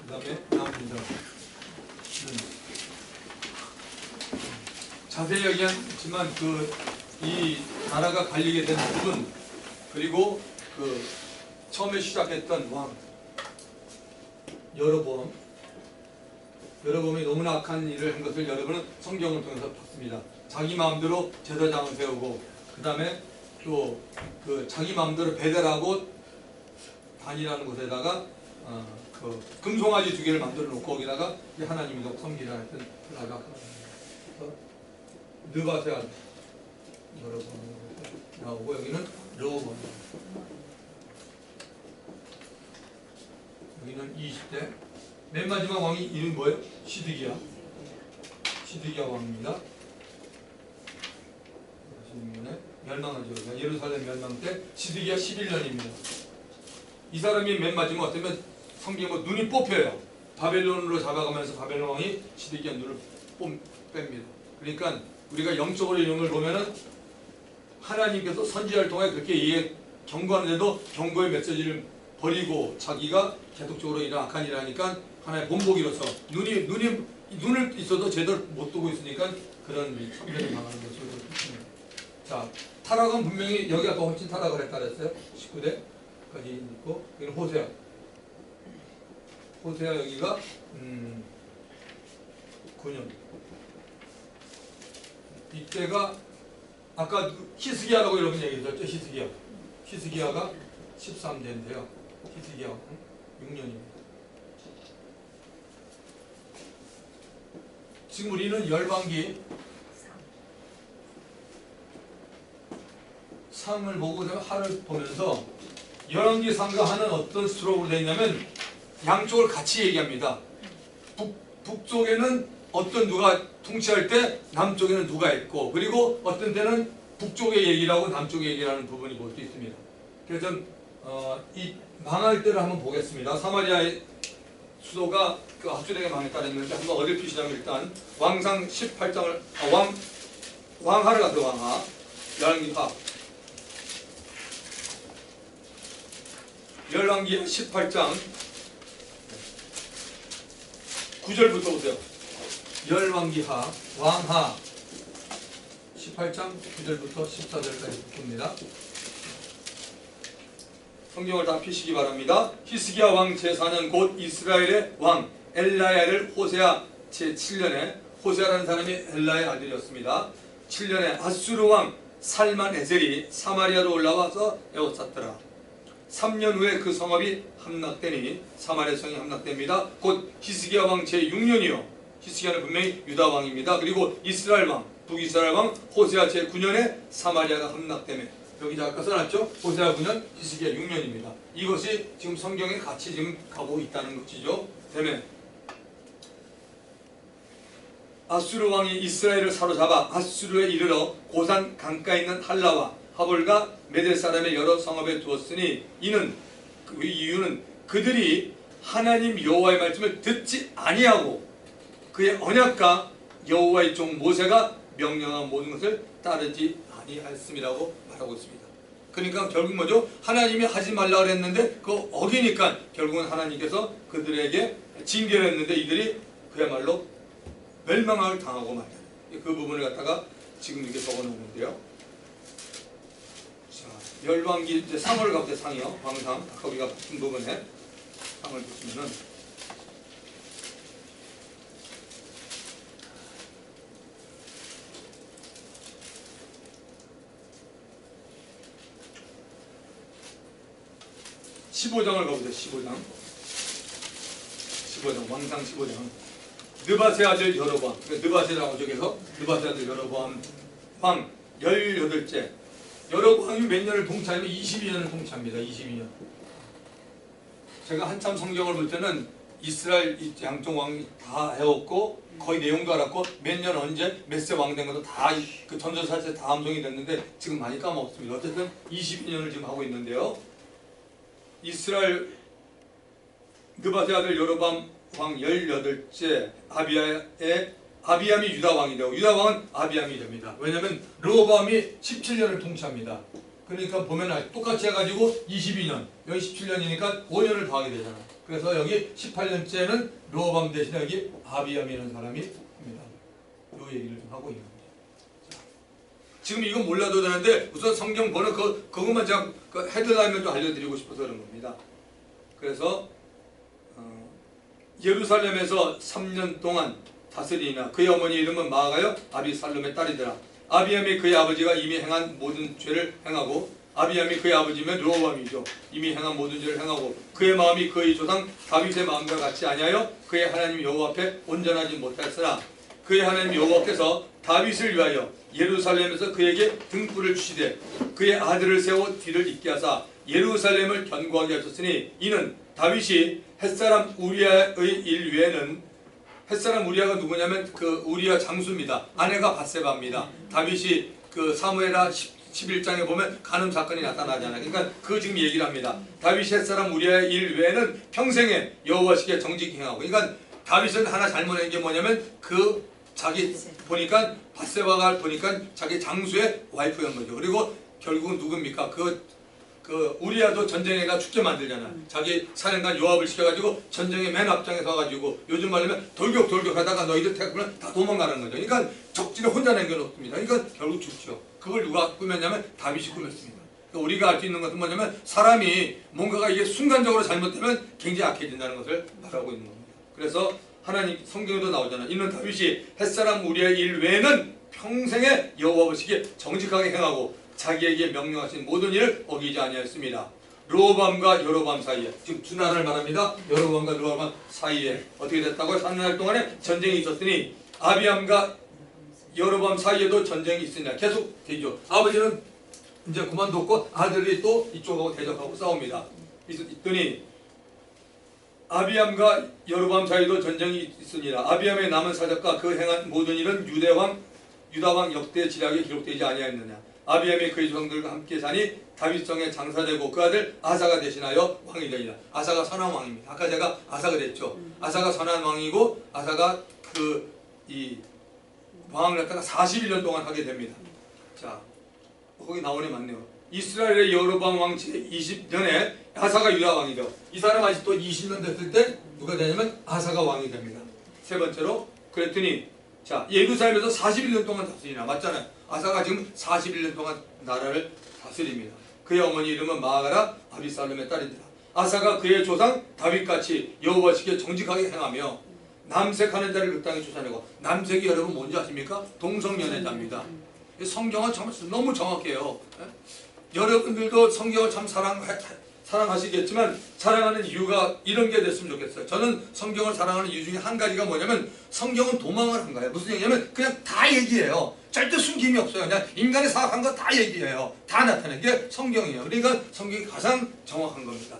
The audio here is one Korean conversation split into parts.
다음에 나옵니다. 자세히 얘기하지만 이 나라가 갈리게 된 부분, 그리고 처음에 시작했던 왕 여로보암이 너무나 악한 일을 한 것을 여러분은 성경을 통해서 봤습니다. 자기 마음대로 제사장을 세우고, 그 다음에 또 자기 마음대로 베델하고 단이라는 곳에다가 금송아지 2개를 만들어 놓고 거기다가 하나님이 섬기라 했던 아주 악한 느바세 아들 여로보암 나오고, 여기는 르호보암, 여기는 20대. 맨 마지막 왕이 이름이 뭐예요? 시드기야 왕입니다. 멸망하죠. 예루살렘 멸망 때 시드기야 11년입니다. 이 사람이 맨 마지막 어쩌면 성경에 눈이 뽑혀요. 바벨론으로 잡아가면서 바벨론 왕이 시드기야 눈을 뺍니다. 그러니까 우리가 영적으로 이런 걸 보면은 하나님께서 선지자를 통해 그렇게 경고하는데도 경고의 메시지를 버리고 자기가 계속적으로 이런 악한 일을 하니까 하나의 본보기로서 눈을 있어도 제대로 못 뜨고 있으니까 그런 참견이 당하는 것으로 보입니다. 자, 타락은 분명히 여기가 더 훨씬 타락을 했다 그랬어요. 19대까지 있고, 여기는 호세아 여기가 9년. 이때가 아까 히스기야라고 여러분 얘기했죠. 히스기야가 13대인데요. 히스기야 6년입니다. 지금 우리는 열왕기 상을 보고 하를 보면서 열왕기 상과 하는 어떤 스트로크로 되어 있냐면 양쪽을 같이 얘기합니다. 북쪽에는 어떤 누가 통치할 때 남쪽에는 누가 있고, 그리고 어떤 때는 북쪽의 얘기를 하고 남쪽의 얘기를 하는 부분이 볼 수 있습니다. 그래서 이 망할 때를 한번 보겠습니다. 사마리아의 수도가 핫술에게 망했다 했는데 한번 어딜 피시냐면 일단 왕상 18장을 왕하를 가서 왕하 열왕기 18장 9절부터 보세요. 열왕기하 왕하 18장 9절부터 14절까지 봅니다. 성경을 다 피시기 바랍니다. 히스기야 왕 제4년 곧 이스라엘의 왕 엘라야를 호세아 제7년에, 호세아라는 사람이 엘라의 아들이었습니다. 7년에 아수르 왕 살만에셀이 사마리아로 올라와서 에워쌌더라. 3년 후에 그 성읍이 함락되니 사마리아 성이 함락됩니다. 곧 히스기야 왕 제6년이요. 히스기야는 분명히 유다 왕입니다. 그리고 이스라엘 왕, 북이스라엘 왕 호세아 제9년에 사마리아가 함락되며, 여기 아까 써놨죠? 호세아 9년, 히스기야 6년입니다. 이것이 지금 성경에 같이 지금 가고 있다는 것이죠. 되면 아수르 왕이 이스라엘을 사로잡아 아수르에 이르러 고산 강가에 있는 할라와 하볼과 메델 사람의 여러 성읍에 두었으니 그 이유는 그들이 하나님 여호와의 말씀을 듣지 아니하고 그의 언약과 여호와의 종 모세가 명령한 모든 것을 따르지 아니하였음이라고 말하고 있습니다. 그러니까 결국 뭐죠? 하나님이 하지 말라 그랬는데 그거 어기니까 결국은 하나님께서 그들에게 징계를 했는데 이들이 그야말로 멸망을 당하고 말이야. 그 부분을 갖다가 지금 이렇게 적어놓는데요. 자, 열왕기 이제 상을 가보세요. 상이요. 왕상. 아까 우리가 봤던 부분에 상을 보시면은 15장을 가보세요. 15장 왕상 15장. 느바세 아들 여로보암. 느바세라고 저기서 느바세 아들 여로보암 왕 18째. 여로보암이 몇 년을 통치하면 22년을 통치합니다. 22년. 제가 한참 성경을 볼 때는 이스라엘 양쪽 왕이 다 해왔고 거의 내용도 알았고 몇 년 언제 몇 세 왕 된 것도 다 그 전설사에 다 암송이 됐는데 지금 많이 까먹었습니다. 어쨌든 22년을 지금 하고 있는데요. 이스라엘 느바세 아들 여로보암 왕 18째 아비암이 유다 왕이 되고 유다 왕은 아비암이 됩니다. 왜냐하면 르호보암이 17년을 통치합니다. 그러니까 보면 똑같이 해가지고 22년 여기 17년이니까 5년을 더하게 되잖아. 그래서 여기 18년째는 르호밤 대신에 여기 아비암이라는 사람이 합니다. 요 얘기를 좀 하고 있는 거죠. 자, 지금 이건 몰라도 되는데 우선 성경 번호 그것만 제가 그 헤드라인을 좀 알려드리고 싶어서 그런 겁니다. 그래서 예루살렘에서 3년 동안 다스리나 그의 어머니 이름은 마아가요 아비살롬의 딸이더라. 아비암이 그의 아버지가 이미 행한 모든 죄를 행하고 아비암이 그의 아버지면 르호밤이죠. 이미 행한 모든 죄를 행하고 그의 마음이 그의 조상 다윗의 마음과 같이 아니하여 그의 하나님 여호와 앞에 온전하지 못하였으나 그의 하나님 여호와께서 다윗을 위하여 예루살렘에서 그에게 등불을 주시되 그의 아들을 세워 뒤를 잇게 하사 예루살렘을 견고하게 하셨으니 이는 다윗이 햇사람 우리아의 일 외에는 햇사람 우리아가 누구냐면 그 우리아 장수입니다. 아내가 밧세바입니다. 다윗이 그 사무엘하 11장에 보면 간음 사건이 나타나잖아요. 그러니까 그 지금 얘기를 합니다. 다윗이 햇사람 우리아의 일 외에는 평생에 여호와시게 정직히 행하고 그러니까 다윗은 하나 잘못한 게 뭐냐면 그 자기 보니까 밧세바가 보니까 자기 장수의 와이프였던 거죠. 그리고 결국은 누굽니까? 그 우리아도 전쟁에가 죽게 만들잖아. 자기 사령관 요압을 시켜가지고 전쟁의 맨 앞장에 서가지고 요즘 말하면 돌격하다가 너희들 태우면 다 도망가는 거죠. 그러니까 적진에 혼자 남겨놓습니다. 그러니까 결국 죽죠. 그걸 누가 꾸몄냐면 다윗이 꾸몄습니다. 그러니까 우리가 알 수 있는 것은 뭐냐면 사람이 뭔가가 이게 순간적으로 잘못되면 굉장히 악해진다는 것을 말하고 있는 겁니다. 그래서 하나님 성경에도 나오잖아. 이는 다윗이 햇사람 우리아의 일 외에는 평생에 여호와 보시기에 정직하게 행하고 자기에게 명령하신 모든 일을 어기지 아니하였습니다. 르호밤과 여로밤 사이에 지금 두 나라를 말합니다. 여로밤과 르호밤 사이에 어떻게 됐다고요? 3날 동안에 전쟁이 있었으니 아비암과 여로밤 사이에도 전쟁이 있으냐 계속 되죠. 아버지는 이제 그만뒀고 아들이 또 이쪽하고 대적하고 싸웁니다. 있더니 아비암과 여로밤 사이에도 전쟁이 있으니라. 아비암의 남은 사적과 그 행한 모든 일은 유다왕 역대 지략에 기록되지 아니하였느냐. 아비암이 그의 조상들과 함께 사니 다윗성에 장사되고 그 아들 아사가 대신하여 왕이 되니라. 아사가 선한 왕입니다. 아까 제가 아사가 그랬죠. 아사가 선한 왕이고 아사가 이 왕을 갖다가 41년 동안 하게 됩니다. 자, 거기 나오네 맞네요. 이스라엘의 여로밤 왕 제20년에 아사가 유다 왕이죠. 이 사람 아직도 20년 됐을 때 누가 되냐면 아사가 왕이 됩니다. 세 번째로 그랬더니 자 예루살렘에서 41년 동안 다스리나 맞잖아요. 아사가 지금 41년 동안 나라를 다스립니다. 그의 어머니 이름은 마아가라 아비살롬의 딸이더라. 아사가 그의 조상 다윗같이 여호와시게 정직하게 행하며 남색하는 자를 그 땅에 쫓아내고 남색이 여러분 뭔지 아십니까? 동성연애자입니다. 성경은 정말 너무 정확해요. 여러분들도 성경을 참 사랑하시겠지만 사랑하는 이유가 이런 게 됐으면 좋겠어요. 저는 성경을 사랑하는 이유 중에 한 가지가 뭐냐면 성경은 도망을 한 거예요. 무슨 얘기냐면 그냥 다 얘기해요. 절대 숨김이 없어요. 그냥 인간이 사악한 거 다 얘기해요. 다 나타내는 게 성경이에요. 그러니까 성경이 가장 정확한 겁니다.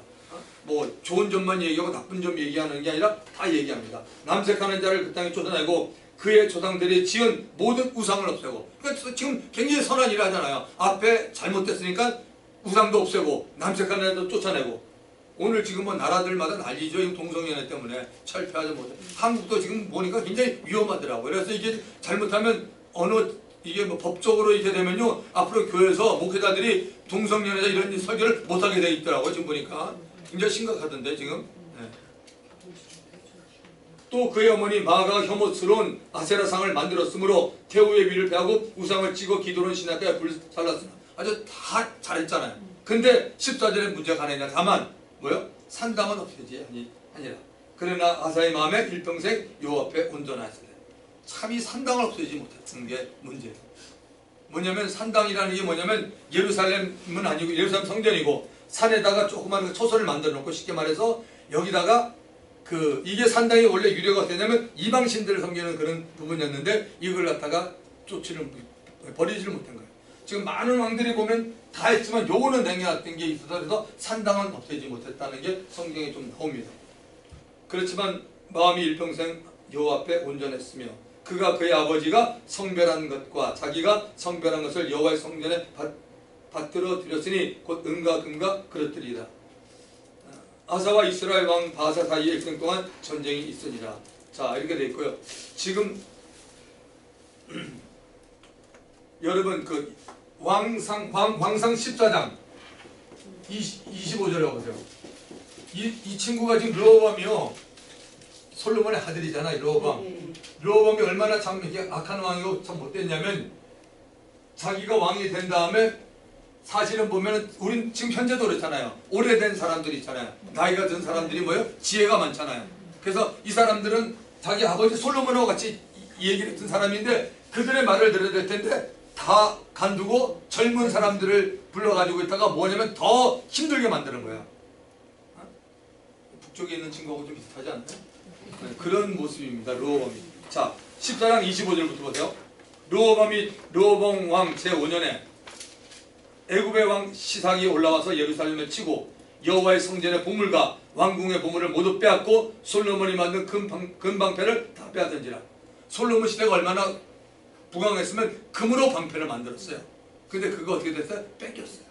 뭐 좋은 점만 얘기하고 나쁜 점 얘기하는 게 아니라 다 얘기합니다. 남색하는 자를 그 땅에 쫓아내고 그의 조상들이 지은 모든 우상을 없애고 그러니까 지금 굉장히 선한 일을 하잖아요. 앞에 잘못됐으니까 우상도 없애고 남색하는 자도 쫓아내고 오늘 지금 뭐 나라들마다 난리죠. 이 동성연애 때문에 철폐하지 못해. 한국도 지금 보니까 굉장히 위험하더라고요. 그래서 이게 잘못하면 이게 뭐 법적으로 이렇게 되면요 앞으로 교회에서 목회자들이 동성연애자 이런 설교를 못하게 돼 있더라고요. 지금 보니까 굉장히 심각하던데 지금. 네. 또 그의 어머니 마아가 혐오스러운 아세라상을 만들었으므로 태우의 위를 베하고 우상을 찍어 기도론 신하께 불살랐으나 아주 다 잘했잖아요. 근데 14절에 문제가 하나 있냐. 다만 뭐요? 산당은 없애지 아니라 그러나 아사의 마음에 일평생 여호와 앞에 온전하였으되 참 이 산당을 없애지 못했던 게 문제예요. 뭐냐면 산당이라는 게 뭐냐면 예루살렘은 아니고 예루살렘 성전이고 산에다가 조그만 초소를 만들어 놓고 쉽게 말해서 여기다가 이게 산당이 원래 유래가 어떻게 되냐면 이방신들을 섬기는 그런 부분이었는데 이걸 갖다가 버리지를 못한 거예요. 지금 많은 왕들이 보면 다 했지만 요거는 냉해왔던 게 있어서 그래서 산당은 없애지 못했다는 게 성경에 좀 나옵니다. 그렇지만 마음이 일평생 여호와 앞에 온전했으며 그가 그의 아버지가 성별한 것과 자기가 성별한 것을 여호와의 성전에 받들어 드렸으니 곧 은과 금과 그릇들이라. 아사와 이스라엘 왕 바사 사이에 일생 동안 전쟁이 있으니라. 자 이렇게 돼 있고요. 지금 여러분 왕상 14장 25절에 보세요. 이 친구가 지금 르호밤이요. 솔로몬의 아들이잖아, 르호밤. 르호밤이 얼마나 참 이게 악한 왕이고 참 못됐냐면 자기가 왕이 된 다음에 사실은 보면은 우린 지금 현재도 그렇잖아요. 오래된 사람들이 있잖아요. 나이가 든 사람들이 뭐예요? 지혜가 많잖아요. 그래서 이 사람들은 자기 아버지 솔로몬하고 같이 이 얘기를 했던 사람인데 그들의 말을 들어야 될 텐데 다 간두고 젊은 사람들을 불러가지고 있다가 뭐냐면 더 힘들게 만드는 거야. 북쪽에 있는 친구하고 좀 비슷하지 않나요? 네, 그런 모습입니다. 르호밤이. 자, 14장 25절부터 보세요. 르호밤 왕 제5년에 애굽의 왕 시삭이 올라와서 예루살렘을 치고 여호와의 성전의 보물과 왕궁의 보물을 모두 빼앗고 솔로몬이 만든 금방패를 다 빼앗은지라. 솔로몬 시대가 얼마나 부강했으면 금으로 방패를 만들었어요. 근데 그거 어떻게 됐어요? 뺏겼어요.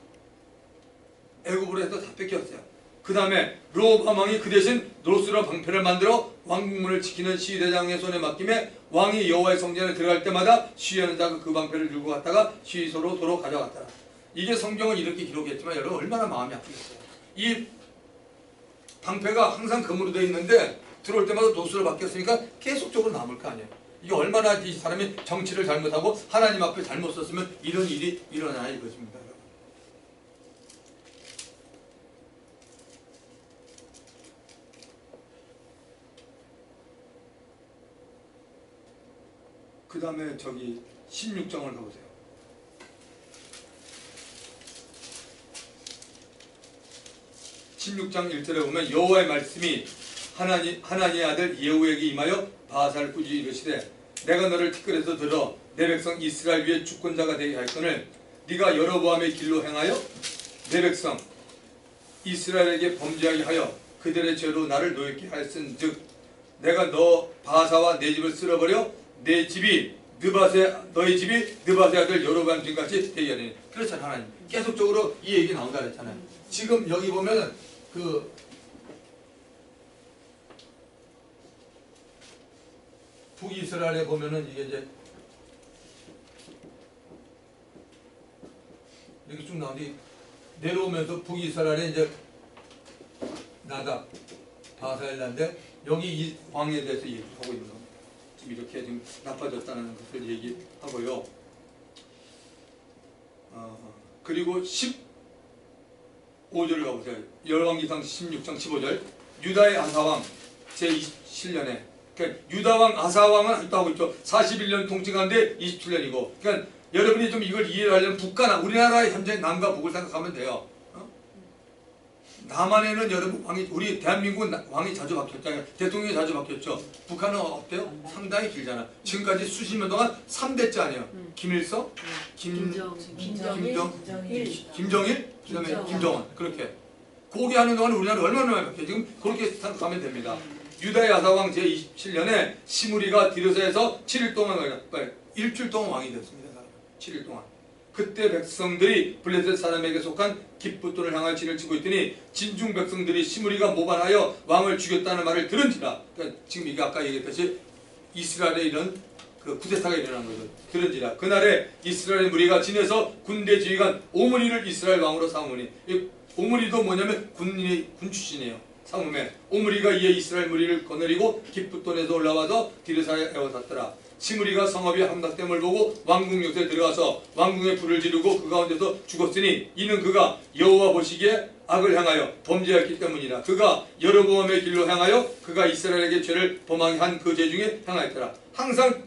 애굽으로 해서 다 뺏겼어요. 그 다음에 르호밤 왕이 그 대신 노스로 방패를 만들어 왕궁문을 지키는 시위대장의 손에 맡김에 왕이 여호와의 성전에 들어갈 때마다 시위하는 자가 그 방패를 들고 갔다가 시위소로 도로 가져갔더라. 이게 성경은 이렇게 기록했지만 여러분 얼마나 마음이 아프겠어요. 이 방패가 항상 금으로 되어 있는데 들어올 때마다 노스로 바뀌었으니까 계속적으로 남을 거 아니에요. 이게 얼마나 이 사람이 정치를 잘못하고 하나님 앞에 잘못 썼으면 이런 일이 일어나야 이것입니다. 그 다음에 저기 16장을 가보세요. 16장 1절에 보면 여호와의 말씀이 하나니의 아들 예후에게 임하여 바사를 꾸짖어 이르시되 내가 너를 티끌에서 들어 내 백성 이스라엘 위에 주권자가 되게 하였거늘 네가 여로보암의 길로 행하여 내 백성 이스라엘에게 범죄하게 하여 그들의 죄로 나를 노엽게 하였은즉 내가 너 바사와 내 집을 쓸어버려 내 집이 너희 집이 느밧의 아들 여로보암 집같이 되게 하리니. 그렇잖아요. 하나님 계속적으로 이 얘기 나온다 그랬잖아요. 지금 여기 보면 그 북이스라엘에 보면은 이게 이제 이렇게 쭉 나오는데 내려오면서 북이스라엘에 이제 나답, 바사엘라인데 여기 이 왕에 대해서 얘기하고 있는 겁니다. 지금 이렇게 지금 나빠졌다는 것을 얘기하고요. 그리고 15절 가보세요. 열왕기상 16장 15절 유다의 아사왕 제27년에 그러니까 유다왕 아사왕은 있다고 있죠. 41년 통치가는데 27년이고 그러니까 여러분이 좀 이걸 이해를 하려면 북과 우리나라의 현재 남과 북을 생각하면 돼요. 남한에는 여러분 왕이 우리 대한민국은 왕이 자주 바뀌었잖아요. 대통령이 자주 바뀌었죠. 북한은 어때요? 상당히 길잖아. 지금까지 수십 년 동안 3대째 아니에요. 김일성, 김정일, 그다음에 김정은 그렇게 고기하는 동안 우리나라 얼마나 많이 바뀌어요. 지금 그렇게 생각하면 됩니다. 유다의 아사왕 제27년에 시므리가 디르사에서 7일 동안 일주일 동안 왕이 됐습니다. 7일 동안. 그때 백성들이 블레셋 사람에게 속한 깃붓돈을 향하여 진을 치고 있더니 진중 백성들이 시므리가 모반하여 왕을 죽였다는 말을 들은지라. 그러니까 지금 이게 아까 얘기했듯이 이스라엘에 이런 그 쿠데타가 일어난 거죠. 들은지라. 그날에 이스라엘 무리가 진에서 군대 지휘관 오므리를 이스라엘 왕으로 삼으니 오므리도 뭐냐면 군 출신이에요. 삼음에 오므리가 이에 이스라엘 무리를 거느리고 깃붓돈에서 올라와서 디르사에 에워쌌더라. 시므리가 성읍이 함락됨을 보고 왕궁 요새에 들어가서 왕궁에 불을 지르고 그 가운데서 죽었으니 이는 그가 여호와 보시기에 악을 향하여 범죄했기 때문이라. 그가 여로보암의 길로 향하여 그가 이스라엘에게 죄를 범하게 한 그 죄 중에 향하였더라. 항상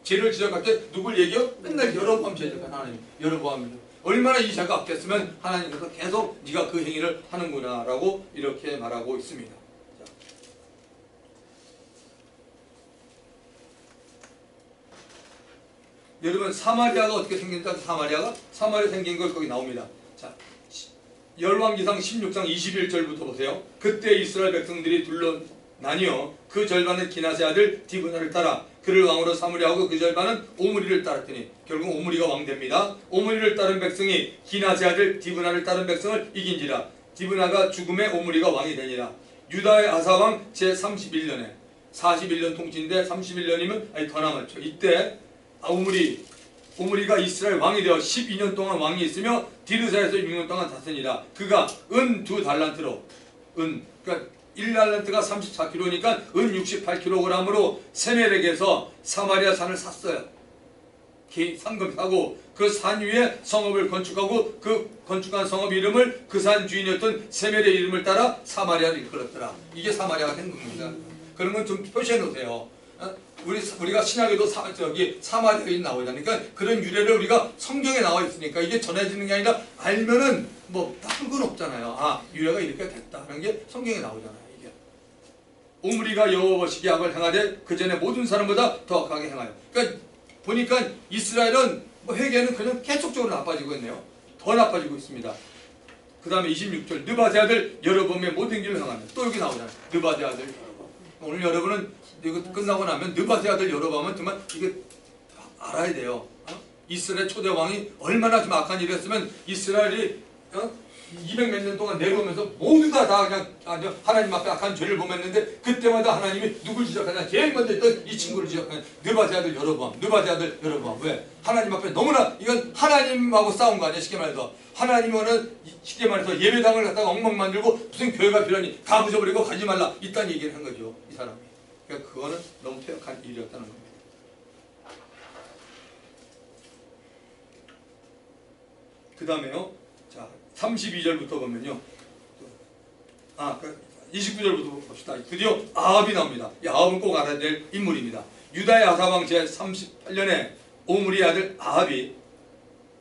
죄를 지적할 때 누굴 얘기해요? 맨날 여로보암 죄적한 하나님. 여로보암 얼마나 이 죄가 악했으면 하나님께서 계속 네가 그 행위를 하는구나 라고 이렇게 말하고 있습니다. 여러분 사마리아가 어떻게 생긴지 사마리아 생긴 걸 거기 나옵니다. 자, 열왕기상 16장 21절부터 보세요. 그때 이스라엘 백성들이 둘러 나뉘어 그 절반은 기낫의 아들 디브나를 따라 그를 왕으로 삼으려 하고 그 절반은 오므리를 따랐더니 결국 오므리가 왕됩니다. 오므리를 따른 백성이 기낫의 아들 디브나를 따른 백성을 이긴지라. 디브나가 죽음에 오므리가 왕이 되니라. 유다의 아사왕 제31년에 41년 통치인데 31년이면 아니 더 남았죠. 이때 오므리가 이스라엘 왕이 되어 12년 동안 왕이 있으며 디르사에서 6년 동안 다스니라. 그가 은 2달란트로 은. 그러니까 1달란트가 34kg니까 은 68kg으로 세멜에게서 사마리아 산을 샀어요. 상금 사고 그 산 위에 성읍을 건축하고 그 건축한 성읍 이름을 그 산 주인이었던 세멜의 이름을 따라 사마리아를 일컬었더라. 이게 사마리아가 된 겁니다. 그런 건 좀 표시해 놓으세요. 우리가 신약에도 사마리아인 나오니까 그런 유래를 우리가 성경에 나와 있으니까 이게 전해지는 게 아니라 알면은 뭐 나쁜 건 없잖아요. 아, 유래가 이렇게 됐다 하는 게 성경에 나오잖아요. 이게 오므리가 여호와 보시기에 악을 행하되 그 전에 모든 사람보다 더 악하게 행하여. 그러니까 보니까 이스라엘은 뭐 회개는 그냥 계속적으로 나빠지고 있네요. 더 나빠지고 있습니다. 그 다음에 26절 느바세 아들 여로보암의 모든 길을 행하며. 또 여기 나오잖아요. 느바세 아들 여로보암. 오늘 여러분은 이거 끝나고 나면 느바세 아들 여로보암은 정말 이게 알아야 돼요. 이스라엘 초대 왕이 얼마나 좀 악한 일을 했으면 이스라엘이 200몇 년 동안 내려오면서 모두 다 그냥 하나님 앞에 악한 죄를 범했는데 그때마다 하나님이 누굴 지적하냐? 제일 먼저 있던 이 친구를 지적하냐? 느바세 아들 여로보암. 느바세 아들 여로보암. 왜? 하나님 앞에 너무나 이건 하나님하고 싸운 거 아니야? 쉽게 말해서 하나님은 쉽게 말해서 예배당을 갖다가 엉망 만들고 무슨 교회가 필요하니 다 부숴버리고 가지 말라 이딴 얘기를 한 거죠. 이 사람이. 그러니까 그거는 너무 퇴역한 일이었다는 겁니다. 그 다음에요. 자, 32절부터 보면요. 29절부터 봅시다. 드디어 아합이 나옵니다. 이 아합은 꼭 알아야 될 인물입니다. 유다의 아사왕 제38년에 오므리 아들 아합이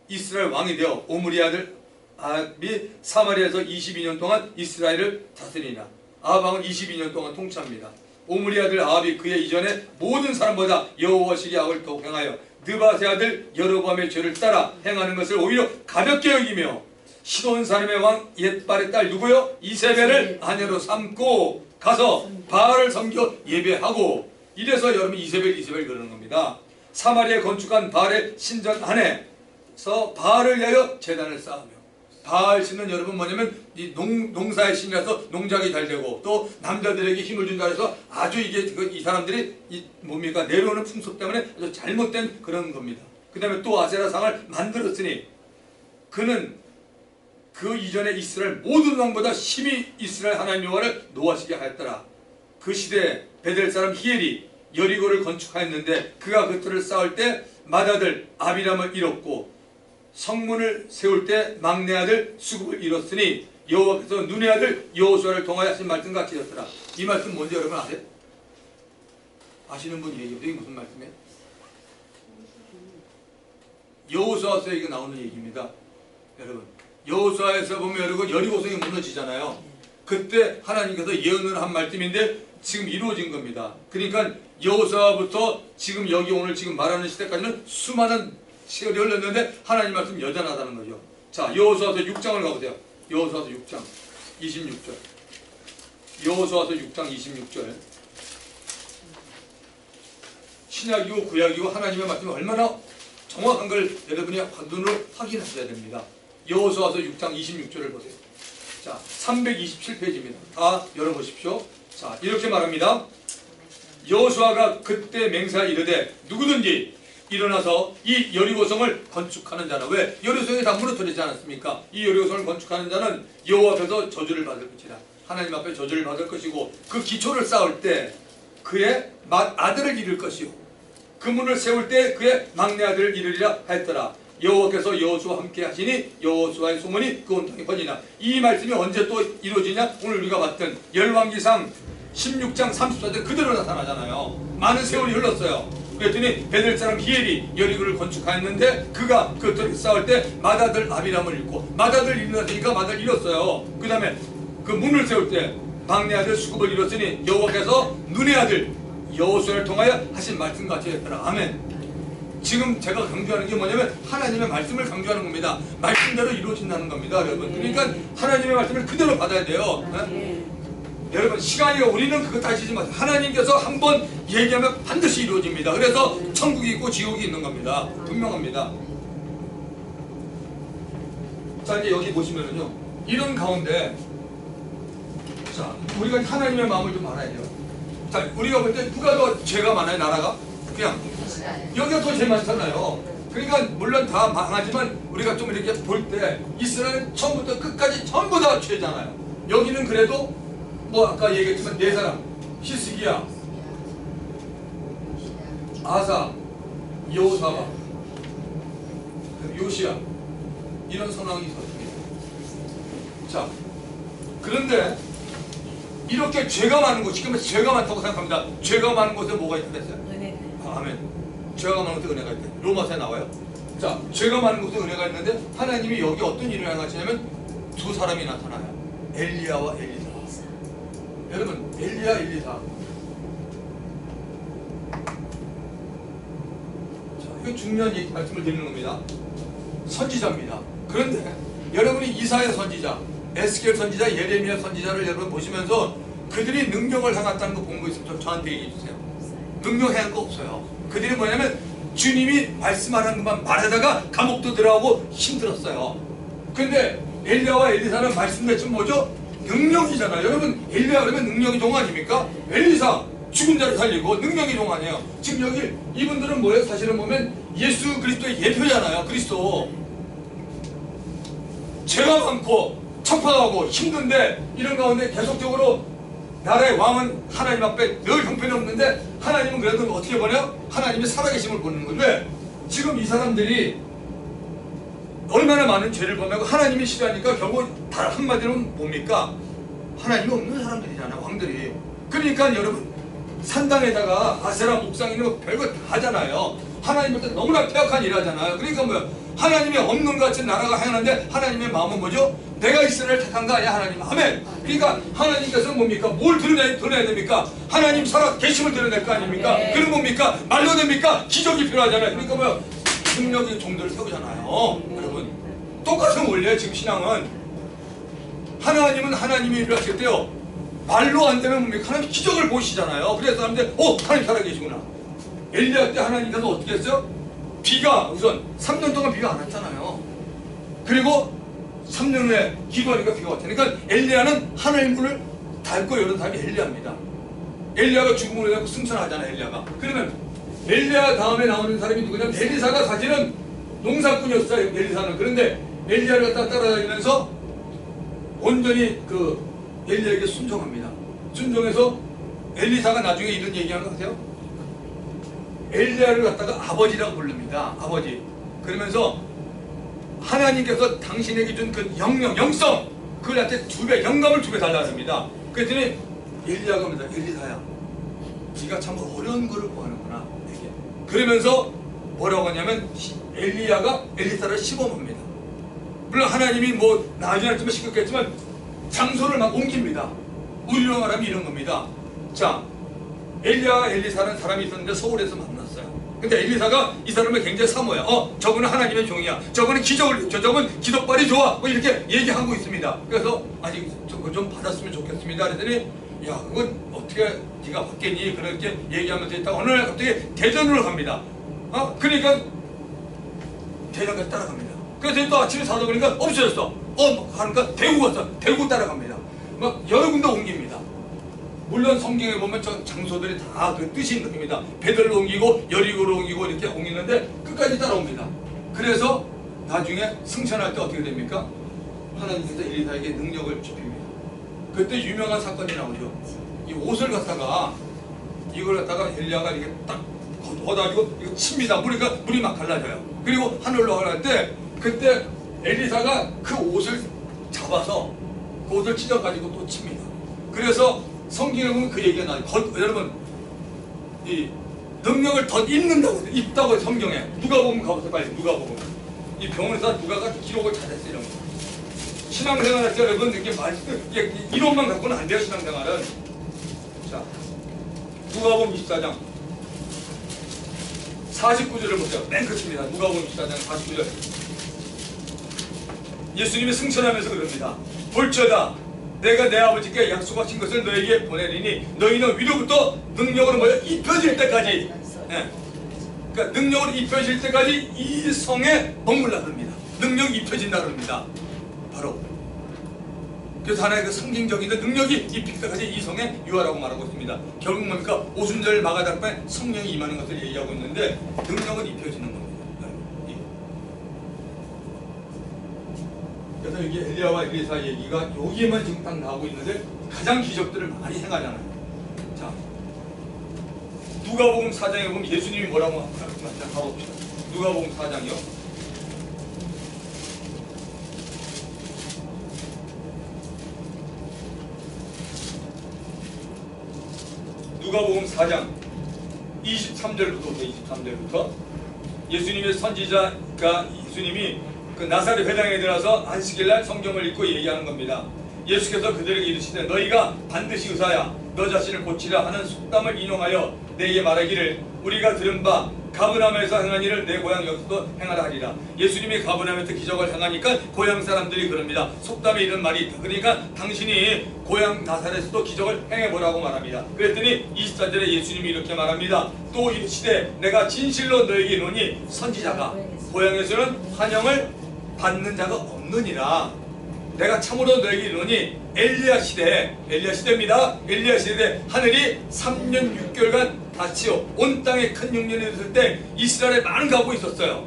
이스라엘 왕이 되어 오므리 아들 아합이 사마리아에서 22년 동안 이스라엘을 다스리나. 아합 왕은 22년 동안 통치합니다. 오므리 아들 아합이 그의 이전에 모든 사람보다 여호와시기 악을 더욱 행하여 느바세 아들 여로보암의 죄를 따라 행하는 것을 오히려 가볍게 여기며 시돈 사람의 왕 옛발의 딸 누구요? 이세벨을 아내로 삼고 가서 바알을 섬겨 예배하고. 이래서 여러분이 이세벨 그러는 겁니다. 사마리아에 건축한 바알의 신전 안에서 바알을 위하여 제단을 쌓으며. 바알 신은 여러분 뭐냐면 이 농사의 신이라서 농작이 잘 되고 또 남자들에게 힘을 준다 해서 아주 이게 이 사람들이 뭡니까 내려오는 풍습 때문에 아주 잘못된 그런 겁니다. 그 다음에 또 아세라상을 만들었으니 그는 그 이전에 이스라엘 모든 왕보다 심히 이스라엘 하나님 여호와를 노하시게 하였더라. 그 시대에 베델 사람 히엘이 여리고를 건축하였는데 그가 그 틀을 쌓을 때 맏아들 아비람을 잃었고 성문을 세울 때 막내 아들 수굽을 잃었으니 여호와께서 눈의 아들 여호수아를 통하여 하신 말씀 같이 되었더라. 이 말씀 뭔지 여러분 아세요? 아시는 분 얘기해요. 이게 무슨 말씀이에요? 여호수아서 이게 나오는 얘기입니다. 여러분 여호수아에서 보면 여러분 여리고성이 무너지잖아요. 그때 하나님께서 예언을 한 말씀인데 지금 이루어진 겁니다. 그러니까 여호수아부터 지금 여기 오늘 지금 말하는 시대까지는 수많은 시간이 흘렀는데 하나님 말씀 여전하다는 거죠. 자, 여호수아서 6장을 가보세요. 여호수아서 6장 26절. 여호수아서 6장 26절. 신약이고 구약이고 하나님의 말씀이 얼마나 정확한 걸 여러분이 눈으로 확인하셔야 됩니다. 여호수아서 6장 26절을 보세요. 자, 327페이지입니다. 다 열어보십시오. 자, 이렇게 말합니다. 여호수아가 그때 맹세하여 이르되 누구든지 일어나서 이 여리고성을 건축하는 자는, 왜? 여리고성이 다 무너뜨리지 않았습니까? 이 여리고성을 건축하는 자는 여호와 앞에서 저주를 받을 것이라. 하나님 앞에 저주를 받을 것이고 그 기초를 쌓을 때 그의 아들을 잃을 것이요 그 문을 세울 때 그의 막내 아들을 잃으리라 했더라. 여호와께서 여호수아와 함께 하시니 여호수아의 소문이 그 온 땅에 퍼지나. 이 말씀이 언제 또 이루어지냐? 오늘 우리가 봤던 열왕기상 16장 34절 그대로 나타나잖아요. 많은 세월이 흘렀어요. 그랬더니 베델 사람 히엘이 여리고를 건축하였는데 그가 그 틀을 쌓을 때 맏아들 아비람을 잃고, 맏아들 잃으니까 맏아들 잃었어요. 그 다음에 그 문을 세울 때 막내 아들 수굽을 잃었으니 여호와께서 눈의 아들 여호수아를 통하여 하신 말씀같이 했더라. 아멘. 지금 제가 강조하는 게 뭐냐면 하나님의 말씀을 강조하는 겁니다. 말씀대로 이루어진다는 겁니다, 여러분. 그러니까 하나님의 말씀을 그대로 받아야 돼요. 네? 여러분, 시간이가 우리는 그거 따지지 마세요. 하나님께서 한번 얘기하면 반드시 이루어집니다. 그래서 천국이 있고 지옥이 있는 겁니다. 분명합니다. 자, 이제 여기 보시면은요, 이런 가운데, 자, 우리가 하나님의 마음을 좀 알아야 돼요. 자, 우리가 볼 때 누가 더 죄가 많아요, 나라가? 그냥 여기가 더 죄 많잖아요. 그러니까 물론 다 망하지만 우리가 좀 이렇게 볼 때 이스라엘 처음부터 끝까지 전부 다 죄잖아요. 여기는 그래도 뭐 아까 얘기했지만 네 사람 히스기야, 아사, 여호사밧, 요시야 이런 선왕이 있었습니다. 자, 그런데 이렇게 죄가 많은 곳, 지금 죄가 많다고 생각합니다. 죄가 많은 곳에 뭐가 있다 그랬어요? 은혜. 아멘. 죄가 많은 곳에 은혜가 있다. 로마서에 나와요. 자, 죄가 많은 곳에 은혜가 있는데 하나님이 여기 어떤 일을 행하시냐면 두 사람이 나타나요. 엘리야와 엘리사. 여러분, 엘리야, 엘리사. 자, 이거 중요한 말씀을 드리는 겁니다. 선지자입니다. 그런데 여러분이 이사야 선지자, 에스겔 선지자, 예레미야 선지자를 여러분 보시면서 그들이 능력을 행했다는 거 본 거 있으면 저한테 얘기해 주세요. 능력 행한 거 없어요. 그들이 뭐냐면 주님이 말씀하는 것만 말하다가 감옥도 들어가고 힘들었어요. 근데 엘리야와 엘리사는 말씀대로 뭐죠? 능력이잖아요. 여러분, 엘리야 그러면 능력이 종 아닙니까? 엘리사 죽은 자를 살리고 능력이 종 아니에요. 지금 여기 이분들은 뭐예요? 사실은 보면 예수 그리스도의 예표잖아요. 그리스도. 죄가 많고 척박하고 힘든데 이런 가운데 계속적으로 나라의 왕은 하나님 앞에 늘 형편이 없는데 하나님은 그래도 어떻게 보냐? 하나님의 살아계심을 보는 거예요. 왜? 지금 이 사람들이 얼마나 많은 죄를 범하고 하나님이 싫어하니까 결국 다 한마디로 뭡니까? 하나님이 없는 사람들이잖아요. 왕들이. 그러니까 여러분 산당에다가 아세라 목상 있는 거 별거 다 하잖아요. 하나님한테 너무나 폐악한 일 하잖아요. 그러니까 뭐야? 하나님이 없는 것 같은 나라가 행하는데 하나님의 마음은 뭐죠? 내가 이스라엘을 택한 거 아니야 하나님. 아멘. 그러니까 하나님께서 뭡니까? 뭘 드러내야 됩니까? 하나님 살아 계심을 드러낼 거 아닙니까? 네. 그럼 뭡니까? 말로 됩니까? 기적이 필요하잖아요. 그러니까 뭐야? 능력의 종들을 세우잖아요. 여러분 똑같은 원리예요. 지금 신앙은 하나님은 하나님이 일을 하실 때요 말로 안 되면 뭡니까? 하나님 기적을 보시잖아요. 그래서 사람들 하나님 살아계시구나. 엘리야 때 하나님께서 어떻게 했어요? 비가 우선 3년 동안 비가 안 왔잖아요. 그리고 3년 후에 기도하니까 비가 왔잖아요. 그러니까 엘리야는 하나님 문을 닫고 여는 사람이 엘리야입니다. 엘리야가 죽음으로 인해 승천하잖아요. 엘리야가. 그러면 엘리야 다음에 나오는 사람이 누구냐면 엘리사가 사실은 농사꾼이었어요. 엘리사는. 그런데 엘리야를 갖다 따라다니면서 온전히 그 엘리야에게 순종합니다. 순종해서 엘리사가 나중에 이런 얘기한 거 아세요? 엘리야를 갖다가 아버지라고 부릅니다. 아버지. 그러면서 하나님께서 당신에게 준 그 영성 그걸 한테 2배 영감을 2배 달라고 합니다. 그랬더니 엘리야가 합니다. 엘리사야 네가 참 어려운 거를 구하는구나. 이게. 그러면서 뭐라고 하냐면 엘리야가 엘리사를 시범합니다. 물론 하나님이 뭐 나중에 좀 시켰겠지만 장소를 막 옮깁니다. 우리로 말하면 이런 겁니다. 자, 엘리야와 엘리사라는 사람이 있었는데 서울에서 만났어요. 근데 엘리사가 이 사람을 굉장히 사모해요. 저분은 하나님의 종이야. 저분은 기적을, 저분은 기도빨이 좋아. 뭐 이렇게 얘기하고 있습니다. 그래서 아직 저거 좀 받았으면 좋겠습니다. 그랬더니 야, 그건 어떻게 네가 받겠니? 그렇게 얘기하면서 있다가 어느 날 갑자기 대전으로 갑니다. 그러니까 대전까지 따라갑니다. 그래서 또 아침에 사다 보니까 없어졌어. 하니까 대구 갔어. 대구 따라갑니다. 막 여러 군데 옮깁니다. 물론 성경에 보면 저 장소들이 다 그 뜻이 있는 겁니다. 베들로 옮기고 여리고로 옮기고 이렇게 옮기는데 끝까지 따라옵니다. 그래서 나중에 승천할 때 어떻게 됩니까? 하나님께서 엘리사에게 능력을 주십니다. 그때 유명한 사건이 나오죠. 이 옷을 갖다가 이걸 갖다가 엘리야가 이렇게 딱 걷어가지고 이거 칩니다. 물이 막 갈라져요. 그리고 하늘로 올라갈 때 그때 엘리사가 그 옷을 잡아서 그 옷을 찢어가지고 또 칩니다. 그래서 성경에 보면 그 얘기가 나와요. 여러분 이 능력을 더 입다고 성경에 누가 보면 가보세요. 빨리 누가 보면 이 병원에서 누가가 기록을 잘했어요. 이런 거. 신앙생활 할 때 여러분 이렇게 이론만 갖고는 안 돼요. 신앙생활은. 자, 누가복음 24장 49절을 보세요. 맨 끝입니다. 누가복음 24장 49절. 예수님이 승천하면서 그럽니다. 볼지어다 내가 내 아버지께 약속하신 것을 너에게 보내리니 너희는 위로부터 능력으로 뭐야? 입혀질 때까지. 네. 그러니까 능력으로 입혀질 때까지 이 성에 머물라 그럽니다. 능력이 입혀진다 그럽니다. 바로 그래서 하나의 그 상징적인 능력이 입힐 때까지 이 성에 유하라고 말하고 있습니다. 결국 뭡니까? 오순절 마가다락방에 성령이 임하는 것을 얘기하고 있는데 능력은 입혀지는 겁니다. 그래서 이게 엘리야와 엘리사 얘기가 여기에만 지금 딱 나오고 있는데 가장 기적들을 많이 행하잖아요. 자, 누가복음 4장에 보면 예수님이 뭐라고 말씀하시나 가봅시다. 누가복음 4장이요. 누가복음 4장 23절부터 예수님의 선지자가 예수님이 그 나사렛 회당에 들어서 안식일날 성경을 읽고 얘기하는 겁니다. 예수께서 그들에게 이르시되 너희가 반드시 의사야 너 자신을 고치라 하는 속담을 인용하여 내게 말하기를 우리가 들은 바 가브나움에서 행한 일을 내 고향 여기서도 행하라 하리라. 예수님이 가브나움에서 기적을 행하니까 고향 사람들이 그럽니다. 속담에 이런 말이 있다. 그러니까 당신이 고향 나사렛에서도 기적을 행해보라고 말합니다. 그랬더니 24절에 예수님이 이렇게 말합니다. 또 이르시되 내가 진실로 너에게 이르노니 선지자가 고향에서는 환영을 받는 자가 없느니라. 내가 참으로 너에게 이르노니 엘리야 시대입니다. 엘리야 시대 하늘이 3년 6개월간 닫히어 온 땅에 큰 흉년이 있을 때 이스라엘에 많은 가보고 있었어요.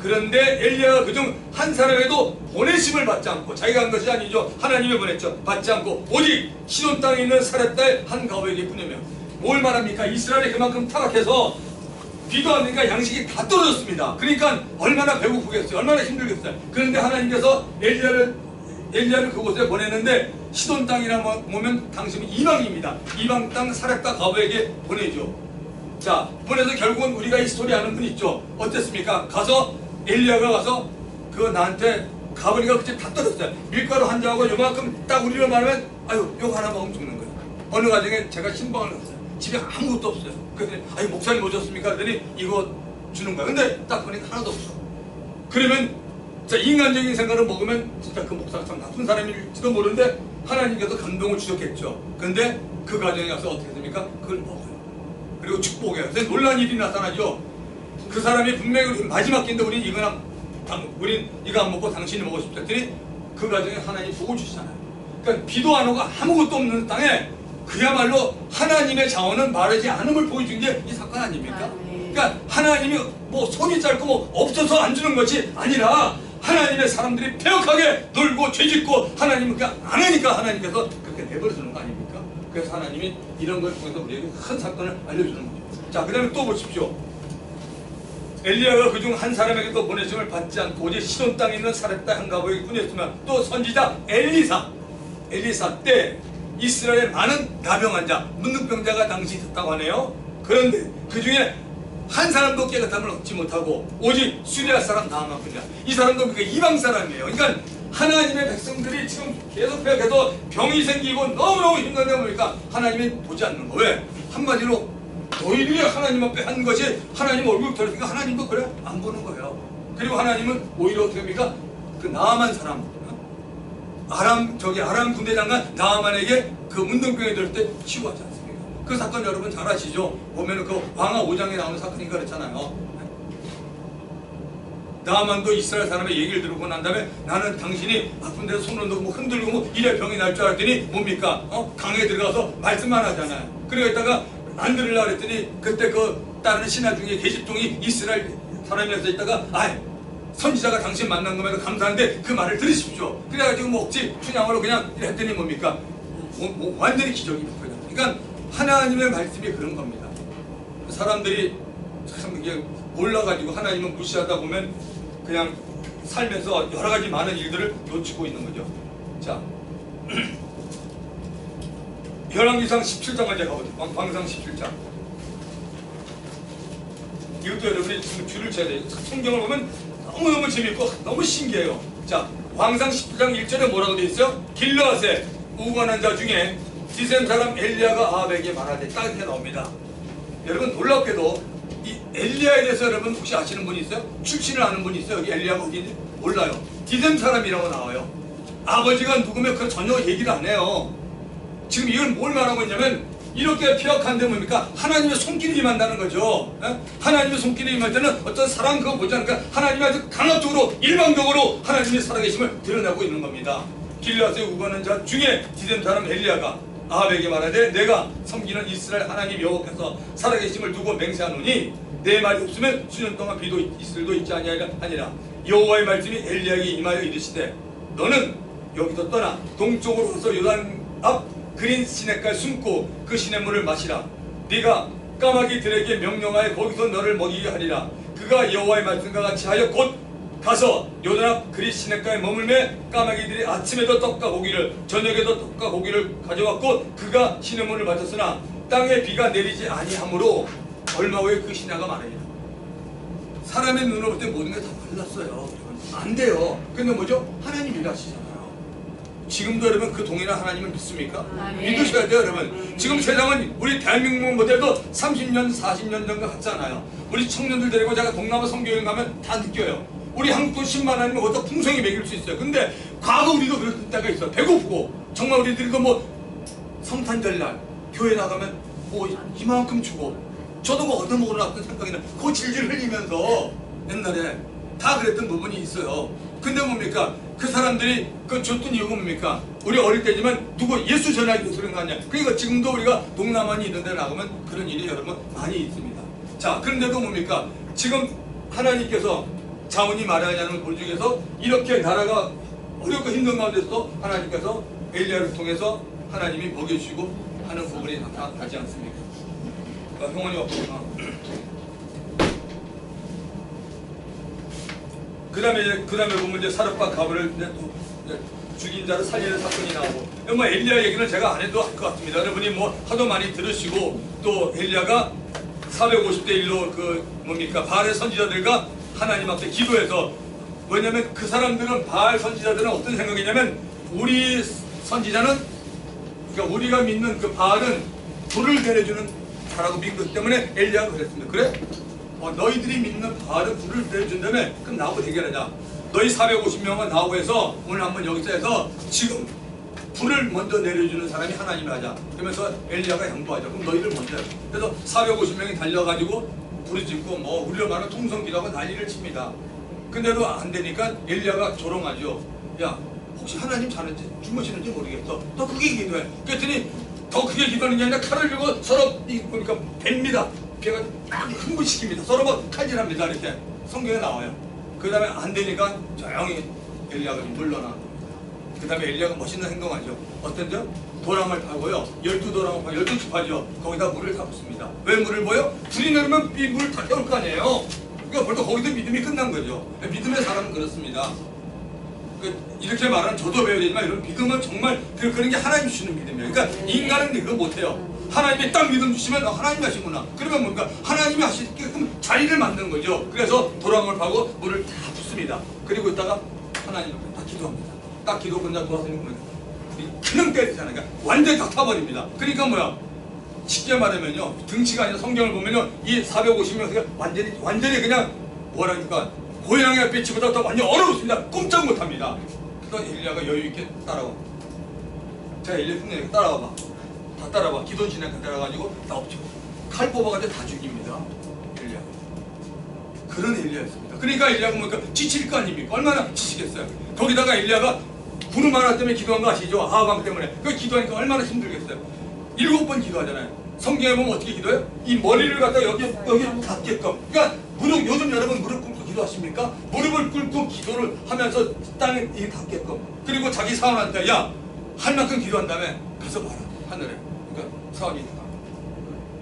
그런데 엘리야가 그중 한 사람에도 보내심을 받지 않고 자기가 한 것이 아니죠. 하나님이 보냈죠. 받지 않고 오직 시돈 땅에 있는 사렙달 한 가보에게 뿐이며 뭘 말합니까? 이스라엘이 그만큼 타락해서 비도 안 오니까 양식이 다 떨어졌습니다. 그러니까 얼마나 배고프겠어요. 얼마나 힘들겠어요. 그런데 하나님께서 엘리야를 그곳에 보냈는데 시돈 땅이라 보면 당시는 이방입니다. 이방 땅 사렙다 가보에게 보내죠. 자, 보내서 결국은 우리가 이 스토리 아는 분 있죠. 어땠습니까? 가서 엘리야가 가서 그거 나한테 가보니까 그때 다 떨어졌어요. 밀가루 한 장하고 요만큼 딱 우리로 말하면 아유 요거 하나 먹으면 죽는 거예요. 어느 가정에 제가 신방을 갔어요. 집에 아무것도 없어요. 그랬더니 아유 목사님 오셨습니까? 그랬더니 이거 주는 거야. 근데 딱 보니까 하나도 없어. 그러면 자, 인간적인 생각을 먹으면 진짜 그 목사가 참 나쁜 사람일지도 모르는데 하나님께서 감동을 주셨겠죠. 근데 그 가정에 가서 어떻게 됩니까? 그걸 먹어요. 그리고 축복해요. 그래서 놀란 일이 나타나죠. 그 사람이 분명히 우리 마지막 끼인데 우린 이거 안 먹고 당신이 먹고 싶다 했더니 그 가정에 하나님 복을 주시잖아요. 그러니까 비도 안 오고 아무것도 없는 땅에 그야말로 하나님의 자원은 마르지 않음을 보여준 게 이 사건 아닙니까? 그러니까 하나님이 뭐 손이 짧고 뭐 없어서 안 주는 것이 아니라 하나님의 사람들이 폐역하게 놀고 죄짓고 하나님은 그냥 안 하니까 하나님께서 그렇게 내버려두는 거 아닙니까? 그래서 하나님이 이런 걸 통해서 우리에게 큰 사건을 알려주는 거죠. 자, 그 다음에 또 보십시오. 엘리야가 그중 한 사람에게도 보내심을 받지 않고 오직 시돈 땅에 있는 사렙다 한 가보에게 보냈으면 또 선지자 엘리사 때 이스라엘에 많은 나병 환자, 문둥병자가 당시 있었다고 하네요. 그런데 그 중에 한 사람도 깨끗함을 얻지 못하고 오직 수리아 사람 나아만뿐이야. 이 사람도 그러니까 이방 사람이에요. 그러니까 하나님의 백성들이 지금 계속해서 병이 생기고 너무너무 힘든데 보니까 하나님이 보지 않는 거. 왜? 한마디로 너희들이 하나님 앞에 한 것이 하나님 얼굴 들으니까 하나님도 그래? 안 보는 거예요. 그리고 하나님은 오히려 어떻게 합니까? 그 나아만 사람 아람 군대 장관 나아만에게 그 문둥병이 들 때 치유하지 않습니까? 그 사건 여러분 잘 아시죠? 보면은 그 왕하 5장에 나오는 사건이 그렇잖아요. 나아만도 이스라엘 사람의 얘기를 들고 난 다음에 나는 당신이 아픈 데서 손을 넣고 흔들고 뭐 이래 병이 날 줄 알았더니 뭡니까? 강에 들어가서 말씀만 하잖아요. 그러고 있다가 안 들으려고 그랬더니 그때 그 다른 신하 중에 계집종이 이스라엘 사람이라서 있다가 선지자가 당신 만난 것에도 감사한데 그 말을 들으십시오. 그래가지고 뭐 억지 춘향으로 그냥 했더니 뭡니까? 완전히 기적입니다. 그러니까 하나님의 말씀이 그런 겁니다. 사람들이 참 이게 몰라가지고 하나님을 무시하다 보면 그냥 살면서 여러 가지 많은 일들을 놓치고 있는 거죠. 자, 열왕기상 17장을 제가 가보죠. 왕상 17장. 이것도 여러분이 지금 줄을 쳐야 돼요. 성경을 보면 너무너무 재밌고 너무 신기해요. 자, 왕상 17장 1절에 뭐라고 되어 있어요? 길르앗에 우건한 자 중에 디셈 사람 엘리야가 아합에게 말하되 딱 이렇게 나옵니다. 여러분 놀랍게도 이 엘리야에 대해서 여러분 혹시 아시는 분이 있어요? 출신을 아는 분이 있어요? 여기 엘리야가 어디인지 몰라요. 디셈 사람이라고 나와요. 아버지가 누구면 그 전혀 얘기를 안 해요. 지금 이건 뭘 말하고 있냐면 이렇게 폐역한데 뭡니까? 하나님의 손길이 임한다는 거죠. 하나님의 손길이 임할 때는 어떤 사랑 그거 보지 않을까? 하나님이 아주 강압적으로 일방적으로 하나님의 살아계심을 드러내고 있는 겁니다. 길르앗에 우거하는 자 중에 디셈 사람 엘리야가 아합에게 말하되 내가 섬기는 이스라엘 하나님 여호와께서 살아계심을 두고 맹세하노니 내 말이 없으면 수년 동안 비도 이슬도 있지 아니라 여호와의 말씀이 엘리야에게 임하여 이르시되 너는 여기서 떠나 동쪽으로 가서 요단 앞 그린 시냇가에 숨고 그 시냇물을 마시라. 네가 까마귀들에게 명령하여 거기서 너를 먹이게 하리라. 그가 여호와의 말씀과 같이 하여 곧 가서 요단 앞 그린 시냇가에 머물매 까마귀들이 아침에도 떡과 고기를 저녁에도 떡과 고기를 가져왔고 그가 시냇물을 마셨으나 땅에 비가 내리지 아니하므로 얼마 후에 그 시내가 마르니라. 사람의 눈으로 볼 때 모든 게 다 말랐어요. 안 돼요. 근데 뭐죠? 하나님 일하시잖아요. 지금도 여러분 그 동일한 하나님을 믿습니까? 믿으셔야 돼요, 여러분. 지금 세상은 우리 대한민국 모델도 30년, 40년 전과 같잖아요. 우리 청년들 데리고 제가 동남아 선교여행 가면 다 느껴요. 우리 한국도 10만 원이면 어디다 풍성히 먹일 수 있어요. 근데 과거 우리도 그럴 때가 있어요. 배고프고 정말 우리들도 뭐 성탄절날 교회 나가면 뭐 이만큼 주고 저도 뭐 얻어먹으러 나왔던 생각이 나. 그 질질 흘리면서 옛날에 다 그랬던 부분이 있어요. 근데 뭡니까? 그 사람들이 그 줬던 이유가 뭡니까? 우리 어릴 때지만 누구 예수 전하기 위해서 그런 거 아니야. 그러니까 지금도 우리가 동남아니 이런 데 나가면 그런 일이 여러분 많이 있습니다. 자, 그런데도 뭡니까? 지금 하나님께서 자원이 마련하지 않은 볼 중에서 이렇게 나라가 어렵고 힘든 가운데서도 하나님께서 엘리야를 통해서 하나님이 먹여주시고 하는 부분이 나타나지 않습니까? 형원이 없구나. 그 다음에 보면 이제 사렙과 가브를 죽인 자를 살리는 사건이 나오고, 뭐 엘리야 얘기는 제가 안 해도 할 것 같습니다. 여러분이 뭐 하도 많이 들으시고, 또 엘리야가 450대 1로 그 뭡니까 바알의 선지자들과 하나님 앞에 기도해서, 뭐냐면 그 사람들은 바알 선지자들은 어떤 생각이냐면 우리 선지자는, 그러니까 우리가 믿는 그 바알은 불을 내려주는 자라고 믿기 때문에 엘리야가 그랬습니다. 그래? 너희들이 믿는 바알은 불을 내려준다며? 그럼 나하고 대결하자. 너희 450명은 나하고 해서 오늘 한번 여기서 해서 지금 불을 먼저 내려주는 사람이 하나님을 하자. 그러면서 엘리야가 양보하자. 그럼 너희를 먼저 해. 그래서 450명이 달려가지고 불을 짓고 뭐 우리로 말하면 통성기도하고 난리를 칩니다. 근데도 안 되니까 엘리야가 조롱하죠. 야, 혹시 하나님 자는지 주무시는지 모르겠어. 더 크게 기도해. 그랬더니 더 크게 기도하는 게 아니라 칼을 들고 서로 보니까 뱀니다. 배가 흥분시킵니다. 서로 막 칼질합니다. 이렇게 성경에 나와요. 그 다음에 안 되니까 조용히 엘리야가 물러나. 그 다음에 엘리야가 멋있는 행동하죠. 어떤죠? 도랑을 파고요. 12도랑을 파고 12지파죠. 거기다 물을 다 붓습니다. 왜 물을 부어요? 불이 내리면 이 물을 다 태울 거 아니에요. 그러니까 벌써 거기서 믿음이 끝난 거죠. 믿음의 사람은 그렇습니다. 이렇게 말하는 저도 배워야 되지만 이런 믿음은 정말 그런 게 하나님 주시는 믿음이에요. 그러니까 인간은 그거 못해요. 하나님이 딱 믿음 주시면 하나님이 하시구나. 그러면 뭔가 하나님이 하시게끔 자리를 만드는 거죠. 그래서 도랑을 파고 물을 다 붓습니다. 그리고 있다가 하나님 앞에 딱 기도합니다. 딱 기도 끝나고 돌아서는 거예요. 그냥 때리잖아요. 그러니까 완전히 다 타버립니다. 그러니까 뭐야? 쉽게 말하면요, 등치가 아니라 성경을 보면요, 이 450명이 완전히 그냥 뭐라니까 고양이 앞에치보다 더 완전 얼어붙습니다. 꼼짝 못합니다. 그래서 엘리야가 여유 있게 따라와. 제가 엘리야 흉내내게 따라와봐. 다 따라와. 기도 진행해 따라가지고 다 엎치고 칼 뽑아가지고 다 죽입니다. 엘리야. 그런 엘리야였습니다. 그러니까 엘리야가 뭐니까 지칠 거 아닙니까? 얼마나 지치겠어요. 거기다가 엘리야가 구름 하나 때문에 기도한 거 아시죠? 아합 때문에. 그 기도하니까 얼마나 힘들겠어요. 7번 기도하잖아요. 성경에 보면 어떻게 기도해요? 이 머리를 갖다 여기 닿게끔. 그러니까 요즘 여러분 무릎 꿇고 기도하십니까? 무릎을 꿇고 기도를 하면서 땅에 닿게끔. 그리고 자기 사원한테 야, 할 만큼 기도한 다음에 가서 봐라. 하늘에. 그러니까 사원이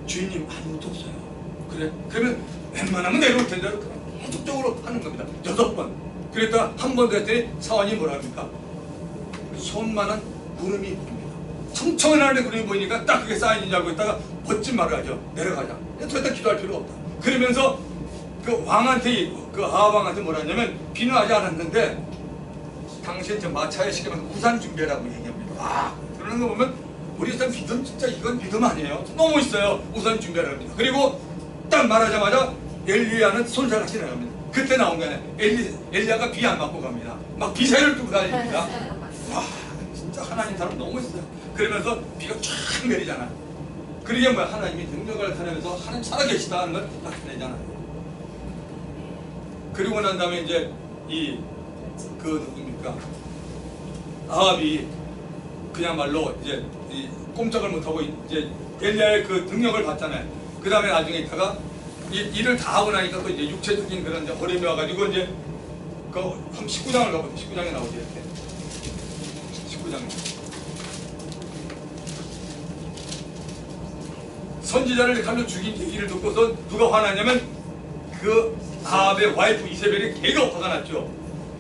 주인님 아무것도 없어요. 그래? 그러면 웬만하면 내려올 텐데 계속적으로 하는 겁니다. 6번. 그랬다가 한 번 더 했더니 사원이 뭐라 합니까? 손만한 구름이 보입니다. 청청한 구름이 보이니까 딱 그게 사인인 줄 알고 있다가 멋진 말을 하죠. 내려가자. 더 이상 기도할 필요 없다. 그러면서 그 왕한테, 그 아합왕한테 뭐라 하냐면 비는 하지 않았는데 당신 저 마차에 시키면 우산 준비하라고 얘기합니다. 와, 그러는 거 보면 우리 사람 믿음 진짜 이건 믿음 아니에요. 너무 있어요. 우산 준비하라고 합니다. 그리고 딱 말하자마자 엘리야는 손살같이 나갑니다. 그때 나온 게 아니에요. 엘리야가 비 안 맞고 갑니다. 막 비사를 두고 다닙니다. 와, 진짜 하나님 사람 너무 있어요. 그러면서 비가 쫙 내리잖아요. 그러게 뭐야? 하나님이 능력을 나타내면서 하나님 살아계시다 하는 걸 나타내잖아요. 그리고 난 다음에 이제 그 누굽니까? 아합이 그야말로 이제 꼼짝을 못하고 이제 엘리야의 그 능력을 받잖아요. 그 다음에 나중에 있다가 일을 다 하고 나니까 또 이제 육체적인 그런 이제 어려움이 와가지고 이제 그 19장을 가보세요. 19장에 나오죠. 이렇게 19장에 선지자를 칼로 죽인 얘기를 듣고서 누가 화나냐면 그 아합의 와이프 이세벨이 걔가 화가 났죠.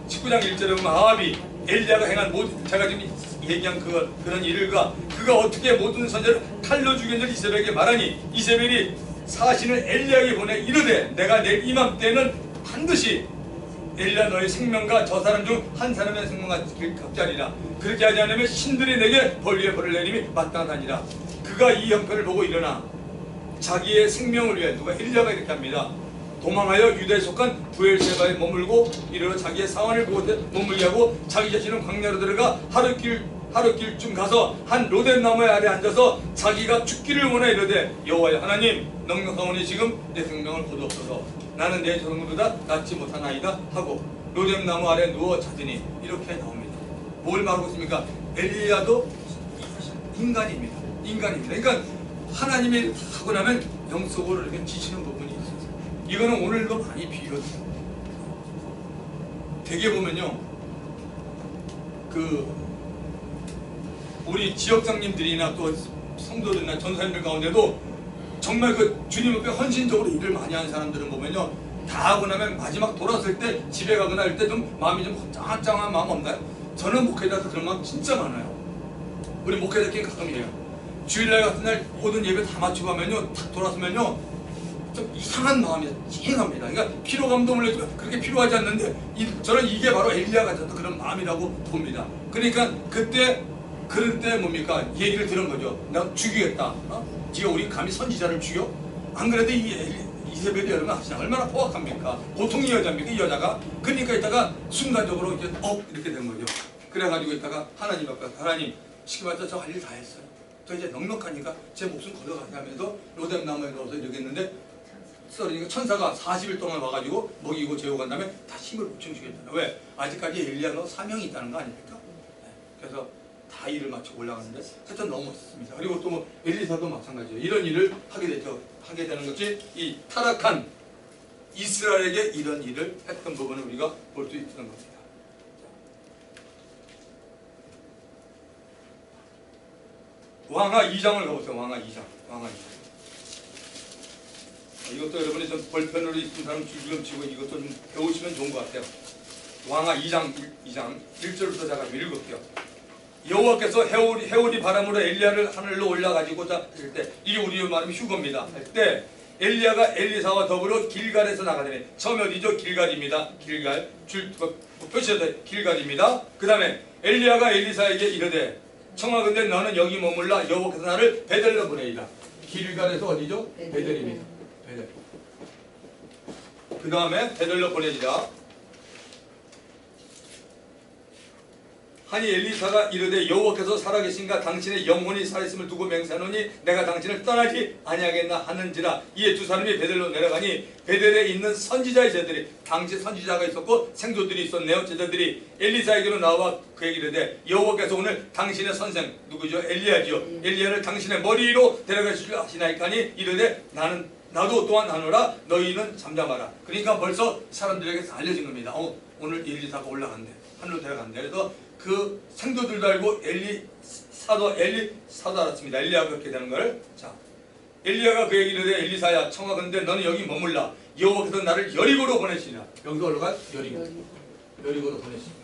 19장 1절에 보면 아합이 엘리야가 행한 모든, 제가 지금 얘기한 그런 일을과 그가 어떻게 모든 선지자를 칼로 죽였는지 이세벨에게 말하니 이세벨이 사신을 엘리야에게 보내 이르되 내가 내일 이맘때는 반드시 엘리야 너의 생명과 저 사람 중 한 사람의 생명과 격자리라. 그렇게 하지 않으면 신들이 내게 벌 위에 벌을 내림이 마땅하니라. 그가 이 형편을 보고 일어나 자기의 생명을 위해, 누가 엘리야가 이렇게 합니다. 도망하여 유다에 속한 부엘세바에 머물고 이르러 자기의 사원을 그곳에 머물게 하고 자기 자신은 광야로 들어가 하루길쯤 가서 한 로뎀 나무의 아래 앉아서 자기가 죽기를 원하 이르되 여호와여 하나님 넉넉하오니 지금 내 생명을 거두옵소서. 나는 내 조상들보다 낫지 못하나이다 하고 로뎀 나무 아래 누워 자더니 이렇게 나옵니다. 뭘 말하고 있습니까? 엘리야도 인간입니다. 그러니까 하나님이 하고 나면 영적으로 이렇게 지치는 부분이 있어요. 이거는 오늘도 많이 비교돼요. 대개 보면요, 우리 지역장님들이나 또 성도들이나 전사님들 가운데도 정말 그 주님 앞에 헌신적으로 일을 많이 하는 사람들은 보면요, 다 하고 나면 마지막 돌아설 때 집에 가거나 할 때 좀 마음이 좀 짱짱한 마음 없나요? 저는 목회자도 그런 마음 진짜 많아요. 우리 목회자끼리 가끔이에요. 주일날 같은 날 모든 예배 다 마치고 하면요, 탁 돌아서면요 좀 이상한 마음이 찡합니다. 그러니까 피로감도 물론 그렇게 필요하지 않는데 저는 이게 바로 엘리야 같은 그런 마음이라고 봅니다. 그러니까 그럴 때 뭡니까? 얘기를 들은 거죠. 내가 죽이겠다. 지가 우리 감히 선지자를 죽여? 안 그래도 이세벨이 얼마나 하시냐? 얼마나 포악합니까? 보통의 여자입니까? 이 여자가? 그러니까 이따가 순간적으로 이렇게 이렇게 된 거죠. 그래가지고 이따가 하나님 앞에, 하나님 쉽게 말해서 저 할 일 다 했어요. 저 이제 넉넉하니까 제 목숨 걸어가게 하면서 로뎀 나무에 넣어서 이렇게 했는데 썰으니까 천사가 40일 동안 와가지고 먹이고 재우고 간 다음에 다 힘을 보충시켰잖아요. 왜? 아직까지 엘리야 너 사명이 있다는 거 아닙니까? 그래서 다 일을 마치고 올라가는데 하여튼 너무 멋있습니다. 그리고 또 뭐 엘리사도 마찬가지예요. 이런 일을 하게 되는 것이 이 타락한 이스라엘에게 이런 일을 했던 부분을 우리가 볼 수 있는 겁니다. 왕하 2장을 가보세요. 왕하 2장. 이것도 여러분이 좀 벌편으로 있는 사람 주름 치고 이것도 좀 배우시면 좋은 것 같아요. 왕하 2장 1절부터 제가 읽을게요. 여호와께서 해오리 바람으로 엘리야를 하늘로 올라가지고자 할 때, 이게 우리 말하면 휴거입니다. 할 때 엘리야가 엘리사와 더불어 길갈에서 나가더니, 처음에 어디죠? 길갈입니다. 길갈 표시해서 길갈입니다. 그 다음에 엘리야가 엘리사에게 이르되 청하건대 너는 여기 머물라. 여호와께서 나를 베델로 보내리라. 길갈에서 어디죠? 베델입니다. 베델. 그 다음에 베델로 보내리라. 하니 엘리사가 이르되 여호와께서 살아계신가 당신의 영혼이 살아있음을 두고 맹세하노니 내가 당신을 떠나지 아니하겠나 하는지라. 이에 두 사람이 베델로 내려가니 베델에 있는 선지자의 제자들이, 당시 선지자가 있었고 생도들이 있었네요. 제자들이 엘리사에게로 나와 그에게 이르되 여호와께서 오늘 당신의 선생 누구죠? 엘리야죠. 엘리야를 당신의 머리 위로 데려가실 줄 아시나이까 하니 이르되 나도 또한 하노라. 너희는 잠잠하라. 그러니까 벌써 사람들에게 알려진 겁니다. 오늘 엘리사가 올라간대. 하늘로 데려간대. 그래서 그 생도들도 알고 엘리사도 알았습니다. 엘리야가 그렇게 되는 걸. 자, 엘리야가 그에게 이르되 엘리사야 청하건대 너는 여기 머물라. 여호와께서 나를 여리고로 보내시니라. 여기서 올라가 여리고로 보내시니라.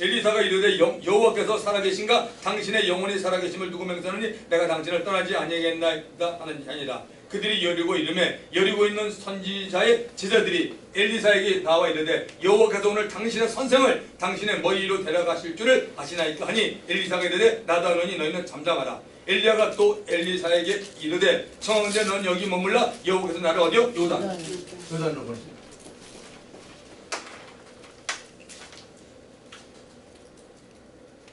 엘리사가 이르되 여호와께서 살아계신가 당신의 영혼이 살아계심을 두고 맹세하노니 내가 당신을 떠나지 아니하겠나이다 하는 아니라. 그들이 여리고 이름에 여리고 있는 선지자의 제자들이 엘리사에게 나와 이르되 여호와께서 오늘 당신의 선생을 당신의 머리 위로 데려가실 줄을 아시나이까 하니 엘리사가 이르되 나도 하노니 너희는 잠잠하라. 엘리야가 또 엘리사에게 이르되 청하건대 넌 여기 머물라. 여호와께서 나를 어디요? 요단으로 보내시니라.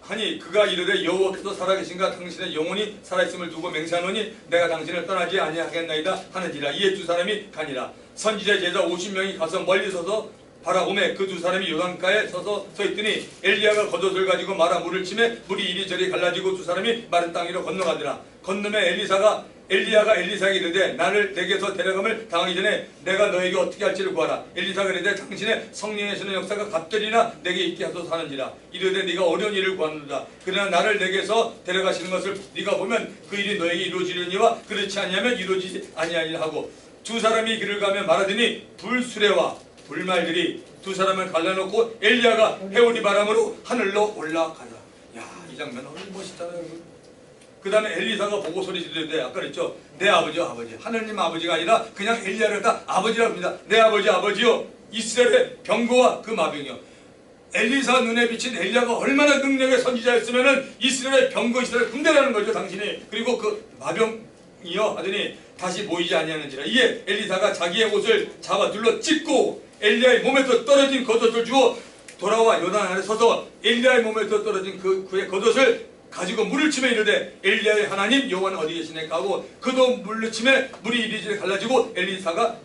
하니 그가 이르되 여호와께서 살아계신가 당신의 영혼이 살아있음을 두고 맹세하노니 내가 당신을 떠나지 아니하겠나이다 하는지라. 이에 두 사람이 가니라. 선지자 제자 50명이 가서 멀리 서서 바라보매 그 두 사람이 요단가에 서 있더니 엘리야가 겉옷을 가지고 말아 물을 치매 물이 이리저리 갈라지고 두 사람이 마른 땅 위로 건너가더라. 건너매 엘리사가 엘리야가 엘리사에게 이르되 나를 내게서 데려감을 당하기 전에 내가 너에게 어떻게 할지를 구하라. 엘리사가 이르되 당신의 성령의 쓰는 역사가 갑절이나 내게 있게 하소서 하는지라. 이르되 네가 어려운 일을 구하는도다. 그러나 나를 내게서 데려가시는 것을 네가 보면 그 일이 너에게 이루어지려니와 그렇지 아니하면 이루어지지 아니하리라 하고 두 사람이 길을 가며 말하더니 불수레와 불말들이 두 사람을 갈라놓고 엘리야가 해오리 바람으로 하늘로 올라가더라. 야, 이 장면 너무 멋있잖아요, 여러분. 그 다음에 엘리사가 보고 소리 지르되 아까 그랬죠. 내 아버지요 아버지. 하나님 아버지가 아니라 그냥 엘리야를 다 아버지라고 합니다. 내 아버지 아버지요 이스라엘의 병거와 그 마병이요. 엘리사 눈에 비친 엘리야가 얼마나 능력의 선지자였으면은 이스라엘의 병거 이스라엘 군대라는 거죠 당신이. 그리고 그 마병이요 하더니 다시 보이지 아니하는지라. 이에 엘리사가 자기의 옷을 잡아 둘러 찢고 엘리야의 몸에서 떨어진 겉옷을 주어 돌아와 요단 아래 서서 엘리야의 몸에서 떨어진 그의 겉옷을 가지고 물을 치며 이르되 엘리야의 하나님 여호와는 어디 계시니까 하고 그도 물을 치며 물이 이리저리 갈라지고 엘리사가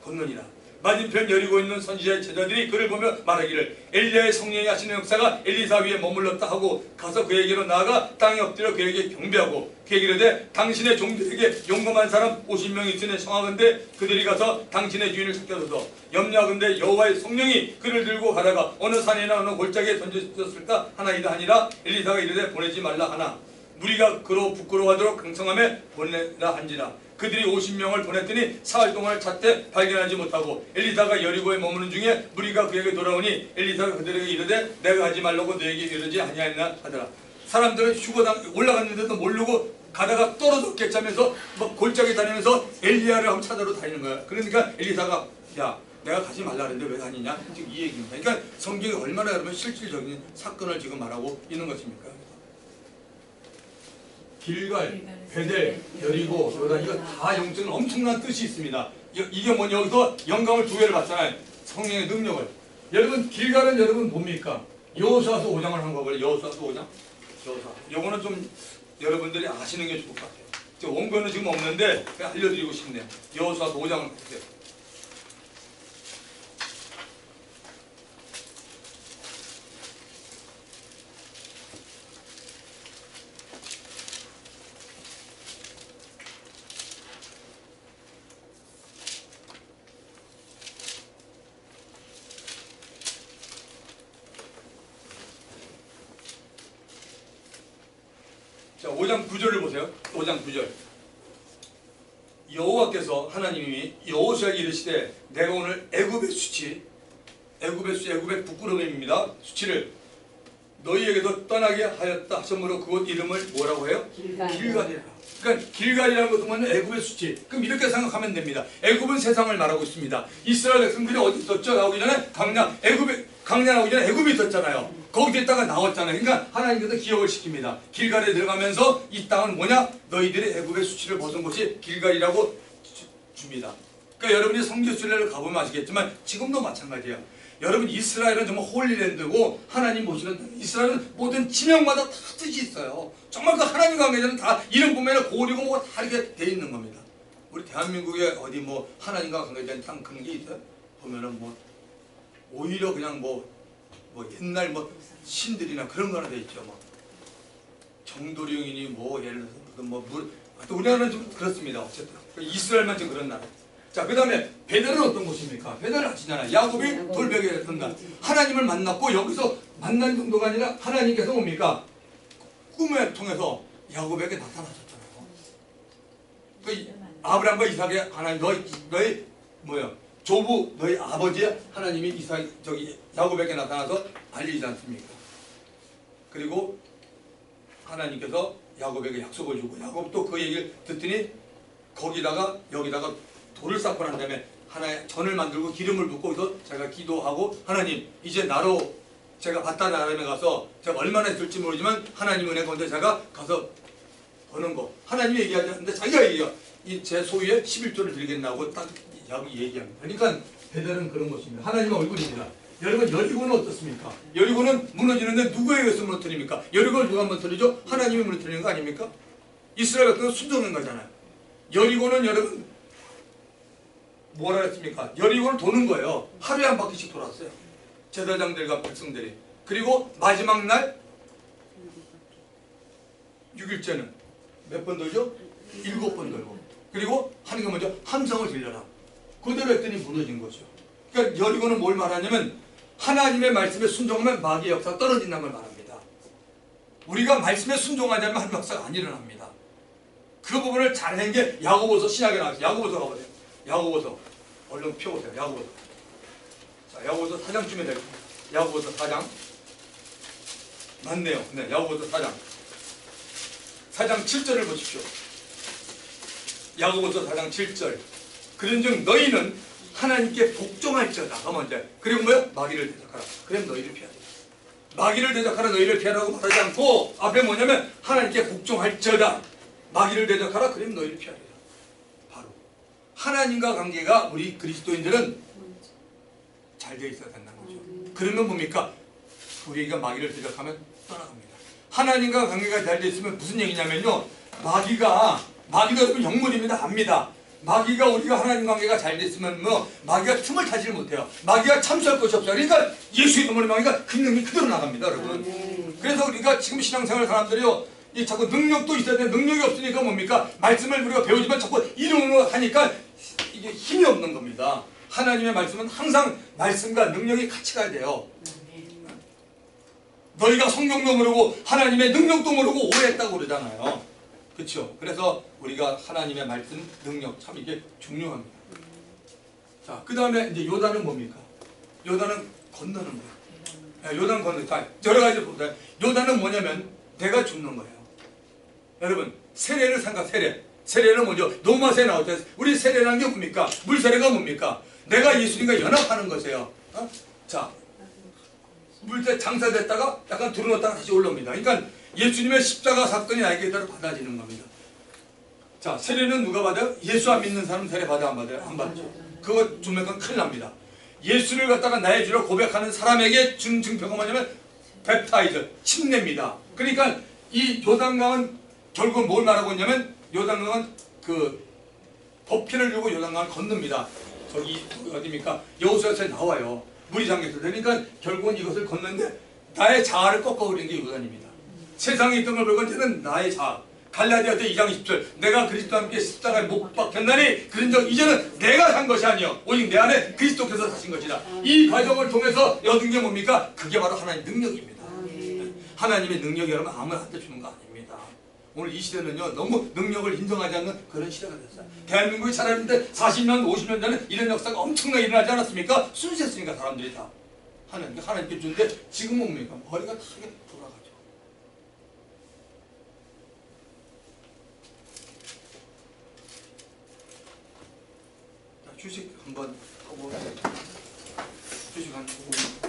건너니라. 맞은편 여리고 있는 선지자의 제자들이 그를 보며 말하기를 엘리야의 성령이 하시는 역사가 엘리사 위에 머물렀다 하고 가서 그에게로 나아가 땅에 엎드려 그에게 경배하고 그에게 이르되 당신의 종들에게 용감한 사람 50명이 있으니 청하건대 그들이 가서 당신의 주인을 찾겨서서 염려하건대 여호와의 성령이 그를 들고 가다가 어느 산이나 어느 골짜기에 던졌을까 하나이다 하니라. 엘리사가 이르되 보내지 말라 하나 무리가 그로 부끄러워하도록 강성함에 보내라 한지라. 그들이 50명을 보냈더니 사흘 동안을 찾되 발견하지 못하고 엘리사가 여리고에 머무는 중에 무리가 그에게 돌아오니 엘리사가 그들에게 이르되 내가 하지 말라고 너에게 이르지 아니하였나 하더라. 사람들은 휴거당 올라갔는데도 모르고 가다가 떨어졌겠지 하면서 막 골짜기 다니면서 엘리야를 한번 찾아러 다니는 거야. 그러니까 엘리사가 야 내가 가지 말라 그랬는데 왜 다니냐 지금 이 얘기입니다. 그러니까 성경이 얼마나 여러분 실질적인 사건을 지금 말하고 있는 것입니까? 길갈, 베델, 여리고, 요단 이거 다 영적인 엄청난 뜻이 있습니다. 이게 뭐냐 여기서 영감을 두 개를 받잖아요. 성령의 능력을. 여러분 길갈은 여러분 뭡니까? 여호수아서 5장을 한 거고요. 여호수아서 5장. 여호수아. 요거는 좀 여러분들이 아시는 게 좋을 것 같아요. 원고는 지금 없는데 그냥 알려드리고 싶네요. 여호수아서 5장을 보세요. 자, 5장 9절을 보세요. 5장 9절. 여호와께서 하나님이 여호수아에게 이르시되 내가 오늘 애굽의 수치, 애굽의 부끄러움입니다. 수치를 너희에게도 떠나게 하였다 하셨으므로 그곳 이름을 뭐라고 해요? 길갈이라. 그러니까 길갈이라는 것은 뭐냐? 애굽의 수치. 그럼 이렇게 생각하면 됩니다. 애굽은 세상을 말하고 있습니다. 이스라엘 백성들이 어디 있었죠? 나오기 전에 강야 나오기 전에 애굽이 있었잖아요. 거기서 있다가 나왔잖아요. 그러니까 하나님께서 기억을 시킵니다. 길갈에 들어가면서 이 땅은 뭐냐? 너희들이 애굽의 수치를 벗은 곳이 길갈이라고 줍니다. 그러니까 여러분이 성지순례를 가보면 아시겠지만 지금도 마찬가지예요. 여러분 이스라엘은 정말 홀리랜드고 하나님 모시는 이스라엘은 모든 지명마다 다 뜻이 있어요. 정말 그 하나님 관계자는 다 이름 보면 고리고 뭐가 다 이렇게 돼 있는 겁니다. 우리 대한민국에 어디 뭐 하나님과 관계된 땅 그런 게 있어요? 보면은 뭐 오히려 그냥 뭐 옛날 뭐 신들이나 그런 거나 돼 있죠. 뭐 정도령이니 뭐 예를 들어서 무슨 뭐 물. 우리나라는 좀 그렇습니다. 어쨌든 이스라엘만 좀 그런 나라. 자, 그 다음에 베델은 어떤 곳입니까? 베델은 아시잖아요. 야곱이 돌베개 했던 날 하나님을 만났고 여기서 만난 정도가 아니라 하나님께서 뭡니까? 꿈을 통해서 야곱에게 나타나셨잖아요. 그 아브라함과 이삭의 하나님 너희 뭐야? 조부 너희 아버지의 하나님이 야곱에게 나타나서 알리지 않습니까? 그리고 하나님께서 야곱에게 약속을 주고 야곱도 그 얘기를 듣더니 여기다가 돌을 쌓고 난 다음에 하나의 전을 만들고 기름을 붓고 그래서 제가 기도하고 하나님 이제 나로 제가 바다 나라에 가서 제가 얼마나 있을지 모르지만 하나님 은혜 가운데 제가 가서 버는 거 하나님이 얘기하지 않는데 자기가 얘기해요. 제 소유의 11조를 드리겠나고 딱 야곱이 얘기합니다. 그러니까 베델은 그런 것입니다. 하나님의 얼굴입니다. 여러분 여리고는 어떻습니까? 여리고는 무너지는데 누구에 의해서 무너뜨립니까? 여리고를 누가 무너뜨리죠? 하나님이 무너뜨리는 거 아닙니까? 이스라엘 같은 건 순종한 거잖아요. 여리고는 여러분 뭐라 했습니까? 여리고를 도는 거예요. 하루에 한 바퀴씩 돌았어요. 제사장들과 백성들이. 그리고 마지막 날 6일째는 몇 번 돌죠? 7번 걸고. 그리고 하는 게 먼저 함성을 들려라. 그대로 했더니 무너진 거죠. 그러니까 여리고는 뭘 말하냐면 하나님의 말씀에 순종하면 마귀의 역사가 떨어진다는 걸 말합니다. 우리가 말씀에 순종하지 않으면 하나님의 역사가 안 일어납니다. 그 부분을 잘 낸 게 야고보서 신약에 나왔어요. 야고보서 가보세요. 야고보서 얼른 펴보세요. 야고보서. 자, 야고보서 4장쯤에 될게요. 야고보서 4장. 맞네요. 네, 야고보서 4장. 4장 7절을 보십시오. 야고보서 4장 7절. 그런즉 너희는 하나님께 복종할지어다. 먼저. 그리고 뭐요? 마귀를 대적하라. 그럼 너희를 피하라. 마귀를 대적하라 너희를 피하라고 말하지 않고 앞에 뭐냐면 하나님께 복종할지어다. 마귀를 대적하라. 그럼 너희를 피하리라. 바로 하나님과 관계가 우리 그리스도인들은 잘 되어 있어야 된다는 거죠. 그러면 뭡니까? 우리가 마귀를 대적하면 떠나갑니다. 하나님과 관계가 잘 되어 있으면 무슨 얘기냐면요. 마귀가 여러분 영물입니다. 압니다. 마귀가 우리가 하나님 관계가 잘 됐으면 뭐 마귀가 틈을 타지 못해요. 마귀가 참수할 것이 없어요. 그러니까 예수 이름으로 마귀가 그 능력이 그대로 나갑니다, 여러분. 그래서 우리가 지금 신앙생활 사람들이요, 이 자꾸 능력도 있어야 돼. 능력이 없으니까 뭡니까? 말씀을 우리가 배우지만 자꾸 이름으로 하니까 이게 힘이 없는 겁니다. 하나님의 말씀은 항상 말씀과 능력이 같이 가야 돼요. 너희가 성경도 모르고 하나님의 능력도 모르고 오해했다고 그러잖아요. 그렇죠? 그래서 우리가 하나님의 말씀, 능력 참 이게 중요합니다. 자, 그 다음에 이제 요단은 뭡니까? 요단은 건너는 거예요. 요단 건너는 거예요. 여러 가지 보세요. 요단은 뭐냐면 내가 죽는 거예요. 여러분, 세례를 생각, 세례는 뭐죠? 노마세에 나오죠. 우리 세례라는 게 뭡니까? 물세례가 뭡니까? 내가 예수님과 연합하는 것이에요. 자, 물때 장사됐다가 약간 들어놓다가 다시 올라옵니다. 그러니까 예수님의 십자가 사건이 나에게 따라 받아지는 겁니다. 자, 세례는 누가 받아요? 예수 안 믿는 사람 세례 받아요? 안 받아요? 안 받죠. 그거 좀 약간 큰일 납니다. 예수를 갖다가 나의 주로 고백하는 사람에게 준 증표가 뭐냐면 웹타이저, 침례입니다. 그러니까 이 요단강은 결국 뭘 말하고 있냐면 요단강은 그 법회를 주고 요단강을 건넙니다. 저기 어디입니까? 여호수아서에 나와요. 물이 잠겼을 때. 그러니까 결국은 이것을 건너는데 나의 자아를 꺾어버리는 게 요단입니다. 세상에 있던 걸 보고 이제는 나의 자아. 갈라디아서 2장 20절 내가 그리스도와 함께 십자가에 못 박혔나니 그런즉 이제는 내가 산 것이 아니요 오직 내 안에 그리스도께서 사신 것이다. 이 과정을 통해서 얻은 게 뭡니까? 그게 바로 하나님의 능력입니다. 하나님의 능력이 여러분 아무한테 주는 거 아닙니다. 오늘 이 시대는요 너무 능력을 인정하지 않는 그런 시대가 됐어요. 대한민국이 살았는데 40년 50년 전에 이런 역사가 엄청나게 일어나지 않았습니까? 순수했으니까 사람들이 다 하나님께 주는데 지금은 뭡니까? 머리가 다 돌아가죠. 자, 주식 한번 보고 주식 한번 보고